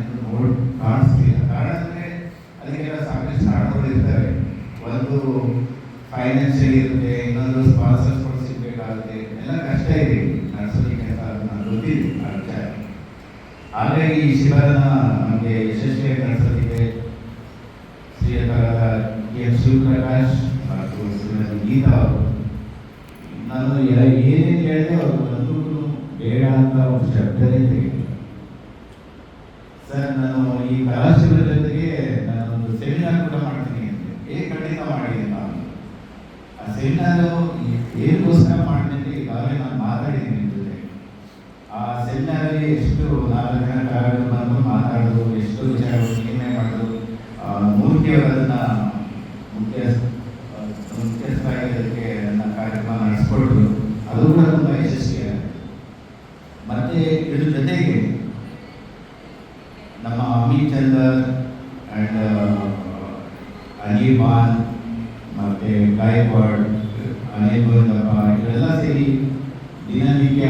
ಕಾಣಿಸ್ತಿಲ್ಲ. ಕಾರಣ ಅಂದರೆ ಅದಕ್ಕೆಲ್ಲ ಸಾಕಷ್ಟು ಕಾರಣಗಳು ಇರ್ತವೆ. ಒಂದು ಫೈನಾನ್ಷಿಯಲ್ ಇರುತ್ತೆ, ಇನ್ನೊಂದು ಸ್ಪಾನ್ಸರ್ಸ್ ಕೂಡ ಸಿಗಬೇಕಾಗುತ್ತೆ, ಎಲ್ಲ ಕಷ್ಟ ಇದೆ ನಡೆಸೋದಕ್ಕೆ ಅಂತ ನಾನು ಗೊತ್ತಿದೆ ಆ ವಿಚಾರ. ಹಾಗಾಗಿ ಈ ಶಿಬಿರನ ನಮಗೆ ಯಶಸ್ವಿಯಾಗಿ ನಡೆಸೋದಕ್ಕೆ ಶ್ರೀಯುತರಾದ ಕೆ.ಎಂ. ಶಿವಪ್ರಕಾಶ್ ಮತ್ತು ಶ್ರೀಮತಿ ಗೀತಾ ಅವರು ನಾನು ಏನೇನು ಹೇಳಿದೆ ಅವರು ಒಂದು ಬೇಡ ಅಂತ ಒಂದು ಶಬ್ದನೇ ತೆಗೆದು ಸರ್ ನಾನು ಈ ಕಲಾಶಿಬಿರ ಜೊತೆಗೆ ನಾನೊಂದು ಸೆಮಿನಾರ್ ಕೂಡ ಮಾಡ್ತೀನಿ ಅಂತ ಖಂಡಿತ ಮಾಡಿ ಅಂತ. ಆ ಸೆಮಿನಾರು ಏನಕ್ಕೋಸ್ಕರ ಮಾಡಿದ್ರೆ ಈಗಾಗಲೇ ನಾನು ಮಾತಾಡಿದ್ದೀನಿ ನಿಮ್ಮ ಜೊತೆ. ಆ ಸೆಮಿನಾರಲ್ಲಿ ಎಷ್ಟು 4 ಜನ ಕಲಾವಿದರು ಮಾತಾಡೋದು, ಎಷ್ಟು ವಿಚಾರಗಳು ನಿರ್ಣಯ ಮಾಡೋದು, ಮೂರ್ತಿಯವರನ್ನ ಮುಖ್ಯಸ್ಥರಾಗಿ ಅದಕ್ಕೆ ನನ್ನ ಕಾರ್ಯಕ್ರಮ ನಡೆಸ್ಕೊಟ್ರು. ಅದು ಕೂಡ ತುಂಬ ಯಶಸ್ವಿಯಾಗಿದೆ. ಮತ್ತೆ ಇದ್ರ ಜೊತೆಗೆ ನಮ್ಮ ಅಮಿತ್ ಚಂದರ್ ಆ್ಯಂಡ್ ಅನಿಲ್ ಮತ್ತು ಗಾಯಕ್ವಾಡ್, ಅನಿಲ್ ಗೋವಿಂದಪ್ಪ ಇವರೆಲ್ಲ ಸೇರಿ ದಿನನಿತ್ಯ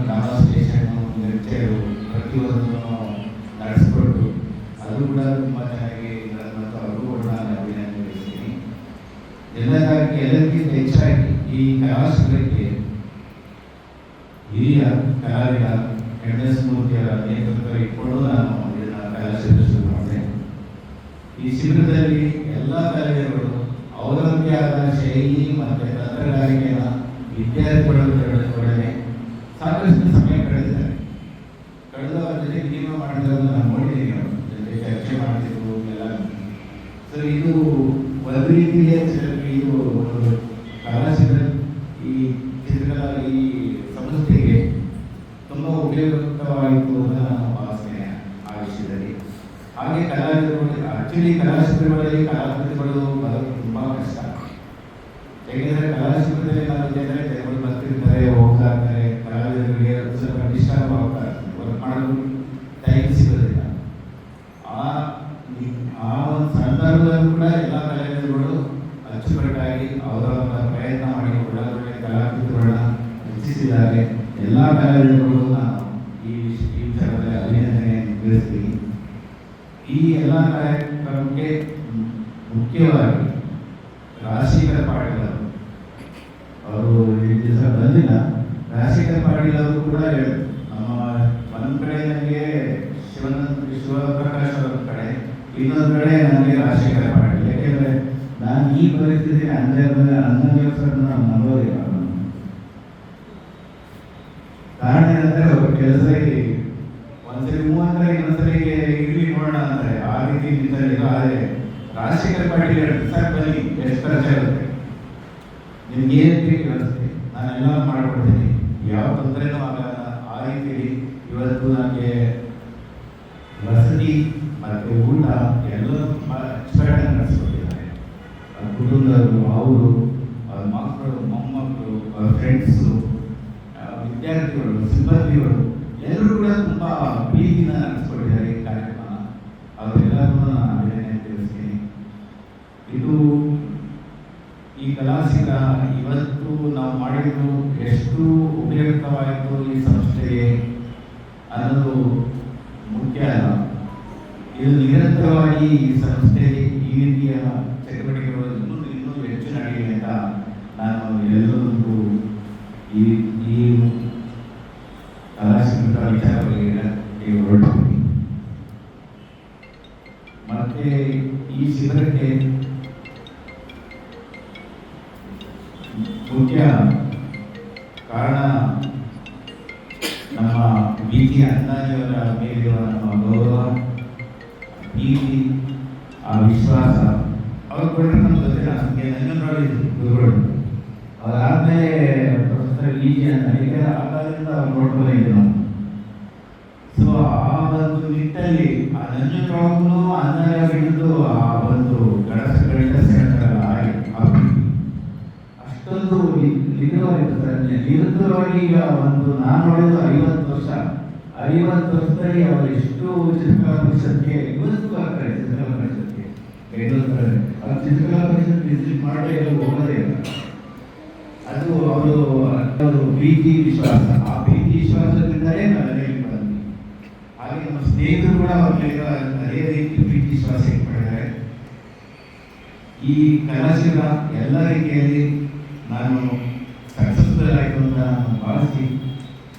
ಡೆಮಾನ್ಸ್ಟ್ರೇಷನ್ನು, ಲೆಕ್ಚರು ಪ್ರತಿಯೊಂದನ್ನು ನಡೆಸ್ಕೊಟ್ಟು ಅದು ಕೂಡ ತುಂಬ ಚೆನ್ನಾಗಿ ಮತ್ತು ಅವರು ಕೂಡ ನಾನು ಅಭಿನಂದಿಸ್ತೀನಿ. ಎಲ್ಲಕ್ಕಿಂತ ಹೆಚ್ಚಾಗಿ ಈ ಕಲಾಶಿಬಿರಕ್ಕೆ ಹಿರಿಯ ಕಲಾವಿದ ಎಂ.ಎಸ್. ಮೂರ್ತಿಯವರ ನೇತೃತ್ವ ಇಟ್ಕೊಂಡು ನಾನು ಇದನ್ನು ಕಲಾಶಿಬಿರ ಶುರು ಮಾಡಿದೆ. ಈ ಶಿಬಿರದಲ್ಲಿ ಎಲ್ಲ ಕಲಾವಿದರುಗಳು ಅವರದ್ದೇ ಆದ ಶೈಲಿ ಮತ್ತು ತಂತ್ರಗಾರಿಕೆಯನ್ನು ವಿದ್ಯಾರ್ಥಿಗಳೊಡನೆ ಸಾಕಷ್ಟು ಸಮಯ ಕಳೆದಿದ್ದಾರೆ. ಕಳೆದವರ ಜೊತೆ ವಿನಿಮಯ ಮಾಡಿರೋದು ನಾನು ನೋಡಿದ್ದೀನಿ. ಅವ್ರ ಜೊತೆ ಚರ್ಚೆ ಮಾಡ್ತಿದ್ರು ಎಲ್ಲ. ಸೊ ಇದು ಒಂದು ರೀತಿಯ ಇದು ಒಂದು ಕಲಾಶಿಬಿರ ಈ ಚಿತ್ರಕಲಾ ಈ ಸಂಸ್ಥೆಗೆ ತುಂಬ ಉಪಯುಕ್ತವಾಯಿತು ಅಂತ ನಾನು ಭಾವಿಸ್ತೇನೆ ಆ ವಿಷಯದಲ್ಲಿ. ಹಾಗೆ ಕಲಾವಿದರು ಆಕ್ಚುಲಿ ಕಲಾಶಿಬಿರಗಳಲ್ಲಿ ಕಲಾಕೃತಿಗಳು ಬರೋದು ತುಂಬ ಕಷ್ಟ. ಯಾಕೆಂದರೆ ಕಲಾಶಿಬಿರದಲ್ಲಿ ನಾವು ಜನರೇ ಜನಗಳು ಬರ್ತಿರ್ತಾರೆ, ಹೋಗ್ತಾ ಇರ್ತಾರೆ, ಕಲಾವಿದರಿಗೆ ಸ್ವಲ್ಪ ಡಿಸ್ಟರ್ಬ್ ಆಗ್ತಾ ಇರ್ತಾರೆ, ವರ್ಕ್ ಮಾಡೋದು ಟೈಮ್ ಸಿಗೋದಿಲ್ಲ. ಆ ಒಂದು ಸಂದರ್ಭದಲ್ಲೂ ಕೂಡ ಎಲ್ಲ ಕಲಾವಿದರುಗಳು ಅಚ್ಚುಕಟ್ಟಾಗಿ ಅವರವರ ಪ್ರಯತ್ನ ಮಾಡಿ ಒಳ್ಳೆ ಕಲಾಕೃತಿಗಳನ್ನ ರಚಿಸಿದ್ದಾರೆ. ಎಲ್ಲ ಕಲಾವಿದರುಗಳು ನಾನು ಈ ವಿಚಾರದಲ್ಲಿ ಅಭಿನಂದನೆ ತಿಳಿಸ್ತೀನಿ. ಈ ಎಲ್ಲ ಕಾರ್ಯಕ್ರಮಕ್ಕೆ ಮುಖ್ಯವಾಗಿ ರಾಜಶೇಖರ ಪಾಟೀಲ್ ಅವರು ಈ ದಿವಸ ಬಂದಿಲ್ಲ. ರಾಜಶೇಖರ ಪಾಟೀಲ್ ಅವರು ಕೂಡ ನಮ್ಮ ಒಂದು ಕಡೆ ನನಗೆ ಶಿವಪ್ರಕಾಶ್ ಅವರ ಕಡೆ, ಇನ್ನೊಂದು ಕಡೆ ನನಗೆ ರಾಜಶೇಖರ ಪಾಟೀಲ್. ಯಾಕೆಂದರೆ ನಾನು ಈ ಪರಿಸ್ಥಿತಿ ನಾನು ನಂಬೋದಿಲ್ಲ. ಕಾರಣ ಏನಂದರೆ ಅವ್ರ ಕೆಲಸ ಒಂದ್ಸರಿ ಮೂವಂದ್ರೆ ಇನ್ನೊಂದ್ಸರಿಗೆ ಇರ್ಲಿ ನೋಡೋಣ ಅಂತಾರೆ, ಆ ರೀತಿ ನಿಂತಾರೆ. ಆದರೆ ರಾಜಶೇಖರ ಪಾಟೀಲ್ ಹೇಳ್ತಾರೆ, ಸರ್ ಬನ್ನಿ, ಎಷ್ಟು ಖರ್ಚ ಇರುತ್ತೆ, ನಿಮ್ಗೆ ಏನು ಬೇಕು ವ್ಯವಸ್ಥೆ ನಾನೆಲ್ಲ ಮಾಡಿಕೊಡ್ತೀನಿ, ಯಾವ ತೊಂದರೆನೂ ಆಗಲ್ಲ. ಆ ರೀತಿ ಇವತ್ತು ನನಗೆ ವಸತಿ ಮತ್ತು ಊಟ ಎಲ್ಲ ಎಕ್ಸ್ಪರ್ಟಾಗಿ ನಡೆಸ್ಕೊಟ್ಟಿದ್ದಾರೆ. ಕುಟುಂಬದವರು, ಅವರು, ಅವ್ರ ಮಕ್ಕಳು, ಮೊಮ್ಮಕ್ಕಳು, ಅವ್ರ ಫ್ರೆಂಡ್ಸು, ವಿದ್ಯಾರ್ಥಿಗಳು, ಸಿಬ್ಬಂದಿಗಳು ಎಲ್ಲರೂ ಕೂಡ ತುಂಬ ಪ್ರೀತಿನ ನಡೆಸ್ಕೊಟ್ಟಿದ್ದಾರೆ ಈ ಕಾರ್ಯಕ್ರಮ. ಅವರೆಲ್ಲರೂ ನಾನು ಅಭಿನಂದನೆ ತಿಳಿಸ್ತೀನಿ. ಇದು ಈ ಕಲಾಶಿಬಿರ ಇವತ್ತು ನಾವು ಮಾಡಿದ್ದು ಎಷ್ಟು ಉಪಯುಕ್ತವಾಯಿತು ಈ ಸಂಸ್ಥೆಗೆ ಅನ್ನೋದು ಮುಖ್ಯ ಅಲ್ಲ. ಇದು ನಿರಂತರವಾಗಿ ಈ ಸಂಸ್ಥೆ ಈ ರೀತಿಯ ಚಟುವಟಿಕೆಗಳು ಇನ್ನೂ ಹೆಚ್ಚು ನಡೆಯಲಿ ಅಂತ ನಾನು ಎಲ್ಲರಿಗೂ ಈ ಕಲಾಶಿಲ್ಪದ ವಿಚಾರಗಳಿಗೆ ಹೊರಟಿದ್ದೀನಿ. ಮತ್ತೆ ಈ ಶಿಬಿರಕ್ಕೆ ಮುಖ್ಯ ಕಾರಣ ನಮ್ಮ ಬಿ.ಟಿ. ಅಂದಾಜಿಯವರ ಮೇಲಿರುವ ನಮ್ಮ ಗೌರವ, ಪ್ರೀತಿ, ಆ ವಿಶ್ವಾಸ ಅವ್ರು ಕೊಟ್ಟರೆ ನಮ್ಗೆ ಗೊತ್ತಿಲ್ಲ. ನಮಗೆ ನಂಜನಗೂಡು ಗುರುಗಳು ಅವರಾದ್ಮೇಲೆ ಪ್ರೊಫೆಸರ್ ವಿ.ಜಿ. ಅಂತ ಆ ಕಾಲದಿಂದ ಅವ್ರು ನೋಡ್ಕೊಂಡು ಇದ್ದೀವಿ ನಾವು. ಸೊ ಆ ಒಂದು ನಿಟ್ಟಲ್ಲಿ ಆ ನಂಜನಗೂಡು ಅಂದಾಜಿದ್ದು ಆ ಒಂದು ಗಣಿತ ಸೇರ್ತಾರಲ್ಲ ಅಷ್ಟೊಂದು ನಿರಂತರವಾಗಿ ಈಗ ಒಂದು ನಾನು ನೋಡಿದ್ದು 50 ವರ್ಷ. 50 ವರ್ಷದಲ್ಲಿ ಅವರು ಎಷ್ಟು ಚಿತ್ರಕಲಾ ಪರಿಷತ್ಗೆ ಇವತ್ತು ಆಗ್ತಾರೆ. ಚಿತ್ರಕಲಾ ಪರಿಷತ್ಗೆ ಬೆಂಗಳೂರು ಅವ್ರು ಚಿತ್ರಕಲಾ ಪರಿಷತ್ ವಿಸಿಟ್ ಮಾಡೇ ಹೋಗೋದೇ ಇಲ್ಲ. ಅದು ಅವರು ಪ್ರೀತಿ ವಿಶ್ವಾಸ, ಆ ಪ್ರೀತಿ ವಿಶ್ವಾಸದಿಂದಲೇ ನಾವು ಅಲ್ಲಿಗೆ ಬಂದ್ವಿ. ಹಾಗೆ ನಮ್ಮ ಸ್ನೇಹಿತರು ಕೂಡ ಅವ್ರಿಗೆ ಅದೇ ರೀತಿ ಪ್ರೀತಿ ವಿಶ್ವಾಸ ಇಟ್ಕೊಂಡಿದ್ದಾರೆ. ಈ ಕಲಾಶಿಬಿರ ಎಲ್ಲ ರೀತಿಯಲ್ಲಿ ನಾನು ಸಕ್ಸಸ್ಫುಲ್ ಆಯಿತು ಅಂತ ನಾನು ಭಾವಿಸಿ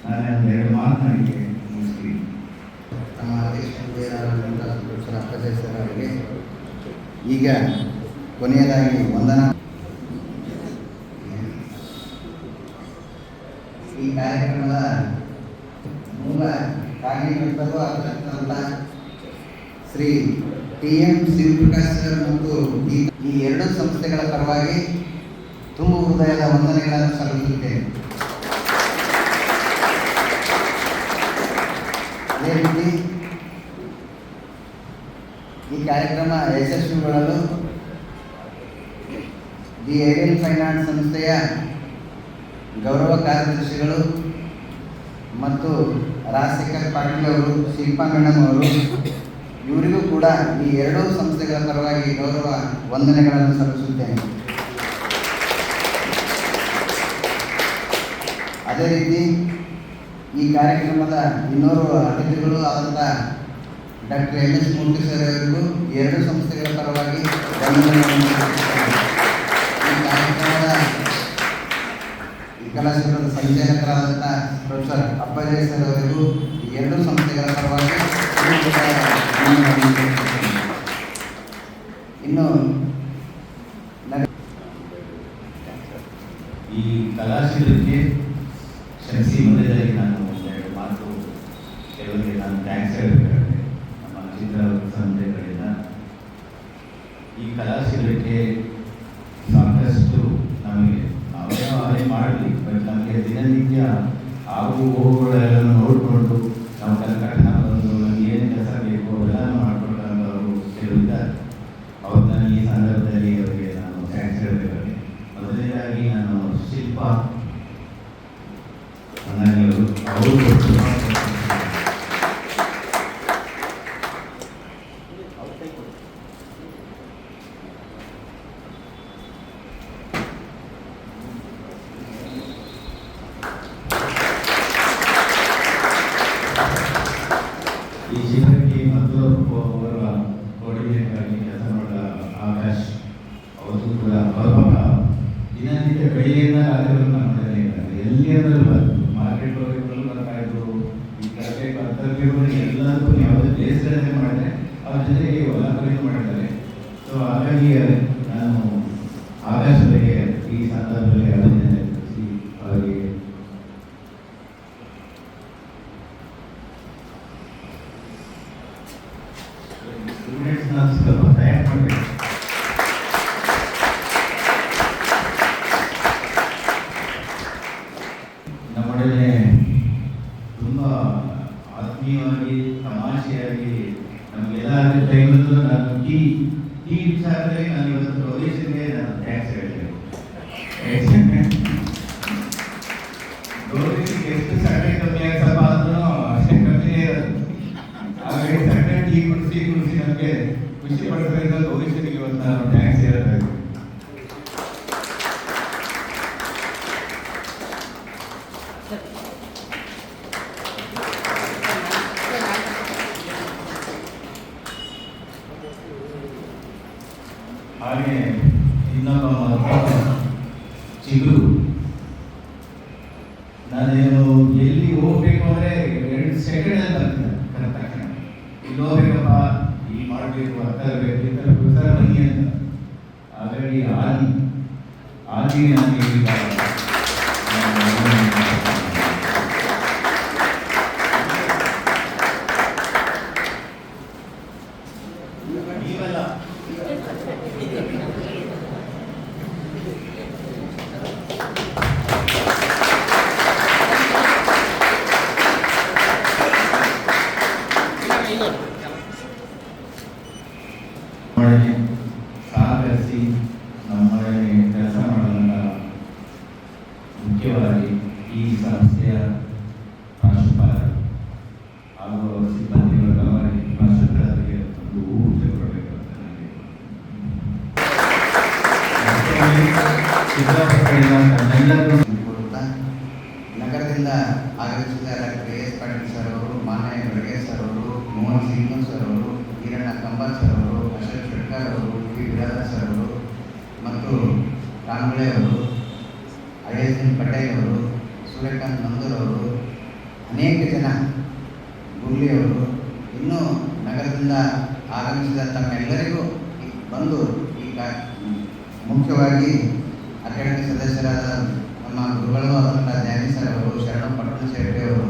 ನಾನು ಒಂದೆರಡು ಮಾತನಾಡಿಕೆ ಮುಗಿಸ್ತೀನಿ. ನಮ್ಮ ಅಧ್ಯಕ್ಷರಾದಂಥ ಪ್ರೊಫೆಸರ್ ಅಪ್ಪಾಜಿ ಸರ್ ಅವರಿಗೆ ಈಗ ಕೊನೆಯದಾಗಿ ವಂದನಾ. ಈ ಕಾರ್ಯಕ್ರಮದ ಮೂಲ ಕಾರ್ಯಕರ್ತರು ಆಗಿರತಕ್ಕಂಥ ಶ್ರೀ ಟಿ.ಎಂ. ಶಿವಪ್ರಕಾಶ್ ಸರ್ ಮತ್ತು ಈ ಎರಡು ಸಂಸ್ಥೆಗಳ ಪರವಾಗಿ ತುಂಬ ಹೃದಯದ ವಂದನೆಗಳನ್ನು ಸಲ್ಲಿಸುತ್ತೇನೆ. ಅದೇ ರೀತಿ ಈ ಕಾರ್ಯಕ್ರಮ ಯಶಸ್ವಿಗೊಳ್ಳಲು ದಿ ಏರಿಯಲ್ ಫೈನಾನ್ಸ್ ಸಂಸ್ಥೆಯ ಗೌರವ ಕಾರ್ಯದರ್ಶಿಗಳು ಮತ್ತು ರಾಜಶೇಖರ್ ಪಾಟೀಲ್ ಅವರು, ಶಿಲ್ಪಾ ಮೇಡಮ್ ಅವರು, ಇವರಿಗೂ ಕೂಡ ಈ ಎರಡೂ ಸಂಸ್ಥೆಗಳ ಪರವಾಗಿ ಗೌರವ ವಂದನೆಗಳನ್ನು ಸಲ್ಲಿಸುತ್ತೇನೆ. ಅದೇ ರೀತಿ ಈ ಕಾರ್ಯಕ್ರಮದ ಇನ್ನೋರ್ವ ಅತಿಥಿಗಳು ಆದಂಥ ಡಾಕ್ಟರ್ ಎಂ.ಎಸ್. ಮೂರ್ತಿ ಸರ್ ಅವರಿಗೂ ಎರಡು ಸಂಸ್ಥೆಗಳ ಪರವಾಗಿ ವಂದನೆಗಳನ್ನು ಸಲ್ಲಿಸುತ್ತೇನೆ. ಈ ಕಾರ್ಯಕ್ರಮದ ಈ ಕಲಾಶಿಬಿರದ ಸಂಚಾಲಕರಾದಂಥ ಪ್ರೊಫೆಸರ್ ಅಪ್ಪಾಜಿ ಸರ್ ಅವರಿಗೂ ಈ ಎರಡು ಸಂಸ್ಥೆಗಳ ಪರವಾಗಿ ಇನ್ನು ಈ ಕಲಾಶಿಬಿರಕ್ಕೆ ಕ್ಷಮಿಸಿ ಮೊದಲಾಗಿ ನಾನು ಒಂದೆರಡು ಮಾತು ಕೆಲವರಿಗೆ ನಾನು ಥ್ಯಾಂಕ್ಸ್ ಹೇಳಬೇಕಾಗುತ್ತೆ. ನಮ್ಮ ಚಿತ್ರ ಸಂಸ್ಥೆಗಳಿಂದ ಈ ಕಲಾಶಿಬಿರಕ್ಕೆ ಸಾಕಷ್ಟು ನಮಗೆ ನಾವೇ ಮಾಡಲಿ, ಬಟ್ ನಮಗೆ ದಿನನಿತ್ಯ ಆಗು ಹೋಗುಗಳೆಲ್ಲ ನೋಡಿಕೊಂಡು ನಾವು ಕಲ್ಕಟ್ಟಣವನ್ನು ಏನು ಕೆಲಸ ಬೇಕು ಅವೆಲ್ಲ ಮಾಡಿಕೊಂಡವರು ಕೆಲವಿದ್ದಾರೆ. ಅವ್ರನ್ನ ಈ ಸಂದರ್ಭದಲ್ಲಿ ಅವರಿಗೆ ನಾನು ಥ್ಯಾಂಕ್ಸ್ ಹೇಳಬೇಕಾಗುತ್ತೆ. ಮೊದಲನೇದಾಗಿ ನಾನು ಶಿಲ್ಪಾ ಅಂದಾಜಿಯವರು ಅವರು ಈ ಶಿಬಿರಕ್ಕೆ ಮೊದಲು ಅವರ ಕೋಆರ್ಡಿನೇಟರ್ ಆಗಿ ಕೆಲಸ ಮಾಡಿದ ಆಕಾಶ್ ಅವರು ಕೂಡ ಅವರ ದಿನನಿತ್ಯ ಬೆಳೆಯಿಂದ ರಾತ್ರಿವರೆಗೂ ನಮ್ಮದೇ ಇದ್ದಾರೆ. ಎಲ್ಲಿಯಾದರೂ ಬಂದು ಮಾರ್ಕೆಟ್ ಹೋಗಿದ್ರು ಬರ್ತಾಯಿದ್ರು, ಈ ಕಡೆ ಕರ್ತವ್ಯಗಳು ಎಲ್ಲದಕ್ಕೂ ಯಾವುದೇ ಬೇಸರದೇ ಮಾಡಿದ್ರೆ ಅವ್ರ ಜೊತೆಗೆ ಹೊಲ ಖರೀದಿ ಮಾಡಿದ್ದಾರೆ. ಸೊ ಹಾಗಾಗಿ ನಾನು ಆಕಾಶ್ ಅವರಿಗೆ ಈ ಸಂದರ್ಭದಲ್ಲಿ ಅಭಿನಂದನೆ ತಿಳಿಸಿ ಅವರಿಗೆ ಸ್ಟೂಡೆಂಟ್ಸ್ನ ಸ್ವಲ್ಪ ತಯಾರು ಮಾಡಬೇಕು. ನಮ್ಮೊಡನೆ ತುಂಬ ಆತ್ಮೀಯವಾಗಿ ತಮಾಷೆಯಾಗಿ ನಮಗೆಲ್ಲ ಟೈಮಲ್ಲೂ ನಾನು ಟೀ ವಿಚಾರದಲ್ಲಿ ನಾನು ಇವತ್ತು ಪ್ರವೇಶಕ್ಕೆ ನಾನು ಥ್ಯಾಂಕ್ಸ್ ಹೇಳ್ತೇನೆ. ಗೌರವಿಸಿಗೆ ಎಷ್ಟು ಸಕ್ಕರೆ ಕಮ್ಮಿ ಆಗ್ತಪ್ಪ ಅಂದ್ರೂ ಅಷ್ಟೇ ಕಮ್ಮಿನೇ ಇರೋದು. ಹಾಗಾಗಿ ಸಕ್ಕರೆ ಟೀ ಕುಡಿಸಿ ನಮಗೆ ಖುಷಿ ಪಡ್ತಕ್ಕಂಥ ಗೌರೀಶನಿಗೆ ಇವತ್ತು ನಾನು ಥ್ಯಾಂಕ್ಸ್ ಹೇಳಬೇಕು. ಹಾಗೆ ಇನ್ನೊಬ್ಬ ಮಗ ಚಿಗುರು. ನಾನೇನು ಎಲ್ಲಿ ಹೋಗ್ಬೇಕು ಅಂದರೆ 2 ಸೆಕೆಂಡಲ್ಲಿ ಬರ್ತೀನಿ ಕರೆಕ್ಟ್ ತಕ್ಷಣ. ಇಲ್ಲಿ ಹೋಗ್ಬೇಕಪ್ಪ, ಇಲ್ಲಿ ಮಾಡಬೇಕು, ಅರ್ಥಬೇಕು, ಈ ಥರ ಪ್ರಚಾರ ಬನ್ನಿ ಅಂತ. ಹಾಗಾಗಿ ಆಗಿ ನನಗೆ ಈಗ ನೀವೆಲ್ಲ ನಮ್ಮೊಳಗೆ ಸಹಕರಿಸಿ ನಮ್ಮೊಳಗೆ ಕೆಲಸ ಮಾಡೋದನ್ನ ಮುಖ್ಯವಾಗಿ ಈ ಸಂಸ್ಥೆಯ ಪ್ರಾಂಶುಪಾಲರು ಹಾಗೂ ಅವರ ಸಿಬ್ಬಂದಿ ವರ್ಗವಾಗಿ ಪ್ರಾಂಶುಪಾಲರಿಗೆ ಒಂದು ಊಟ ಕೊಡಬೇಕು ಅಂತ ನನಗೆ ನನ್ನೆಲ್ಲರೂ ಕೊಡುತ್ತಾ ನಗರದಿಂದ ಆಗಮಿಸಿದ ಡಾಕ್ಟರ್ ಎಸ್ ಪಾಟೀಲ್ ಸರ್ ಅವರು, ಮಾನ್ಯ ಬೆಳಗೆ ಸರ್ ಅವರು, ಮೋಹನ್ ಸಿಂಗ್ ಸರ್ ಅವರು, ಈರಣ್ಣ ಕಂಬಾಲ್ ಸರ್ ಅವರು, ಅಶೋಕ್ ಶೆಟ್ಕರ್ ಅವರು, ಪಿ ಬಿರಾದರ್ ಸರ್ ಅವರು ಮತ್ತು ಕಾಂಬಳೆ ಅವರು, ಅಯೋಧ್ಯನ್ ಪಟೇಲ್ ಅವರು, ಸೂರ್ಯಕಾಂತ್ ನಂದೂರ್ ಅವರು, ಅನೇಕ ಜನ ಗುರ್ಲಿ ಅವರು, ಇನ್ನೂ ನಗರದಿಂದ ಆಗಮಿಸಿದ ತಮ್ಮೆಲ್ಲರಿಗೂ ಬಂದು ಈಗ ಮುಖ್ಯವಾಗಿ ಅಕಾಡೆಮಿ ಸದಸ್ಯರಾದ ನಮ್ಮ ಗುರುಗಳು ಆದಂಥ ಧ್ಯಾನಿ ಸರ್ ಅವರು, ಶರಣ ಪಟ್ಟಣ ಶೆಟ್ಟಿ ಅವರು,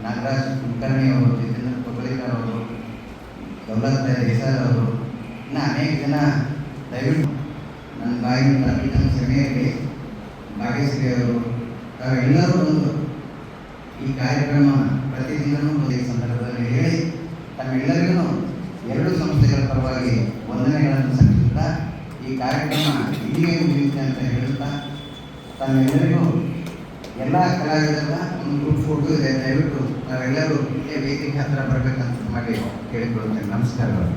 ನಾಗರಾಜ್ ಕುಲಕರ್ಣಿ ಅವರು, ಜಿತೇಂದ್ರ ಕೊಬ್ಬಳಿಕರ್ ಅವರು, ದೌಲತ್ ದೇಸಾರ್ ಅವರು, ಇನ್ನು ಅನೇಕ ಜನ ದಯವಿಟ್ಟು ನನ್ನ ಬಾಯಿಯಿಂದ ನಮ್ಮ ಸಭೆಯಲ್ಲಿ ಭಾಗವಹಿಸಿ ಅವರು ತಾವೆಲ್ಲರೂ ಬಂದು ಈ ಕಾರ್ಯಕ್ರಮ ಪ್ರತಿದಿನವೂ ಈ ಸಂದರ್ಭದಲ್ಲಿ ಹೇಳಿ ತಮ್ಮೆಲ್ಲರಿಗೂ 2 ಸಂಸ್ಥೆಗಳ ಪರವಾಗಿ ವಂದನೆಗಳನ್ನು ಸಲ್ಲಿಸುತ್ತಾ ಈ ಕಾರ್ಯಕ್ರಮ ಇಲ್ಲಿಯೇ ಮುಗಿಯುತ್ತೆ ಅಂತ ಹೇಳುತ್ತಾ ತಮ್ಮೆಲ್ಲರಿಗೂ ಎಲ್ಲ ಕಲಾವಿದರ ಒಂದು ಗ್ರೂಪ್ ಫೋಟೋ ಇದೆ, ದಯವಿಟ್ಟು ನಾವೆಲ್ಲರೂ ಇಲ್ಲೇ ವೇದಿಕೆ ಹತ್ತಿರ ಬರಬೇಕಂತ ಮಾಡಿ ಕೇಳಿಕೊಳ್ಳುತ್ತೇನೆ. ನಮಸ್ಕಾರಗಳು.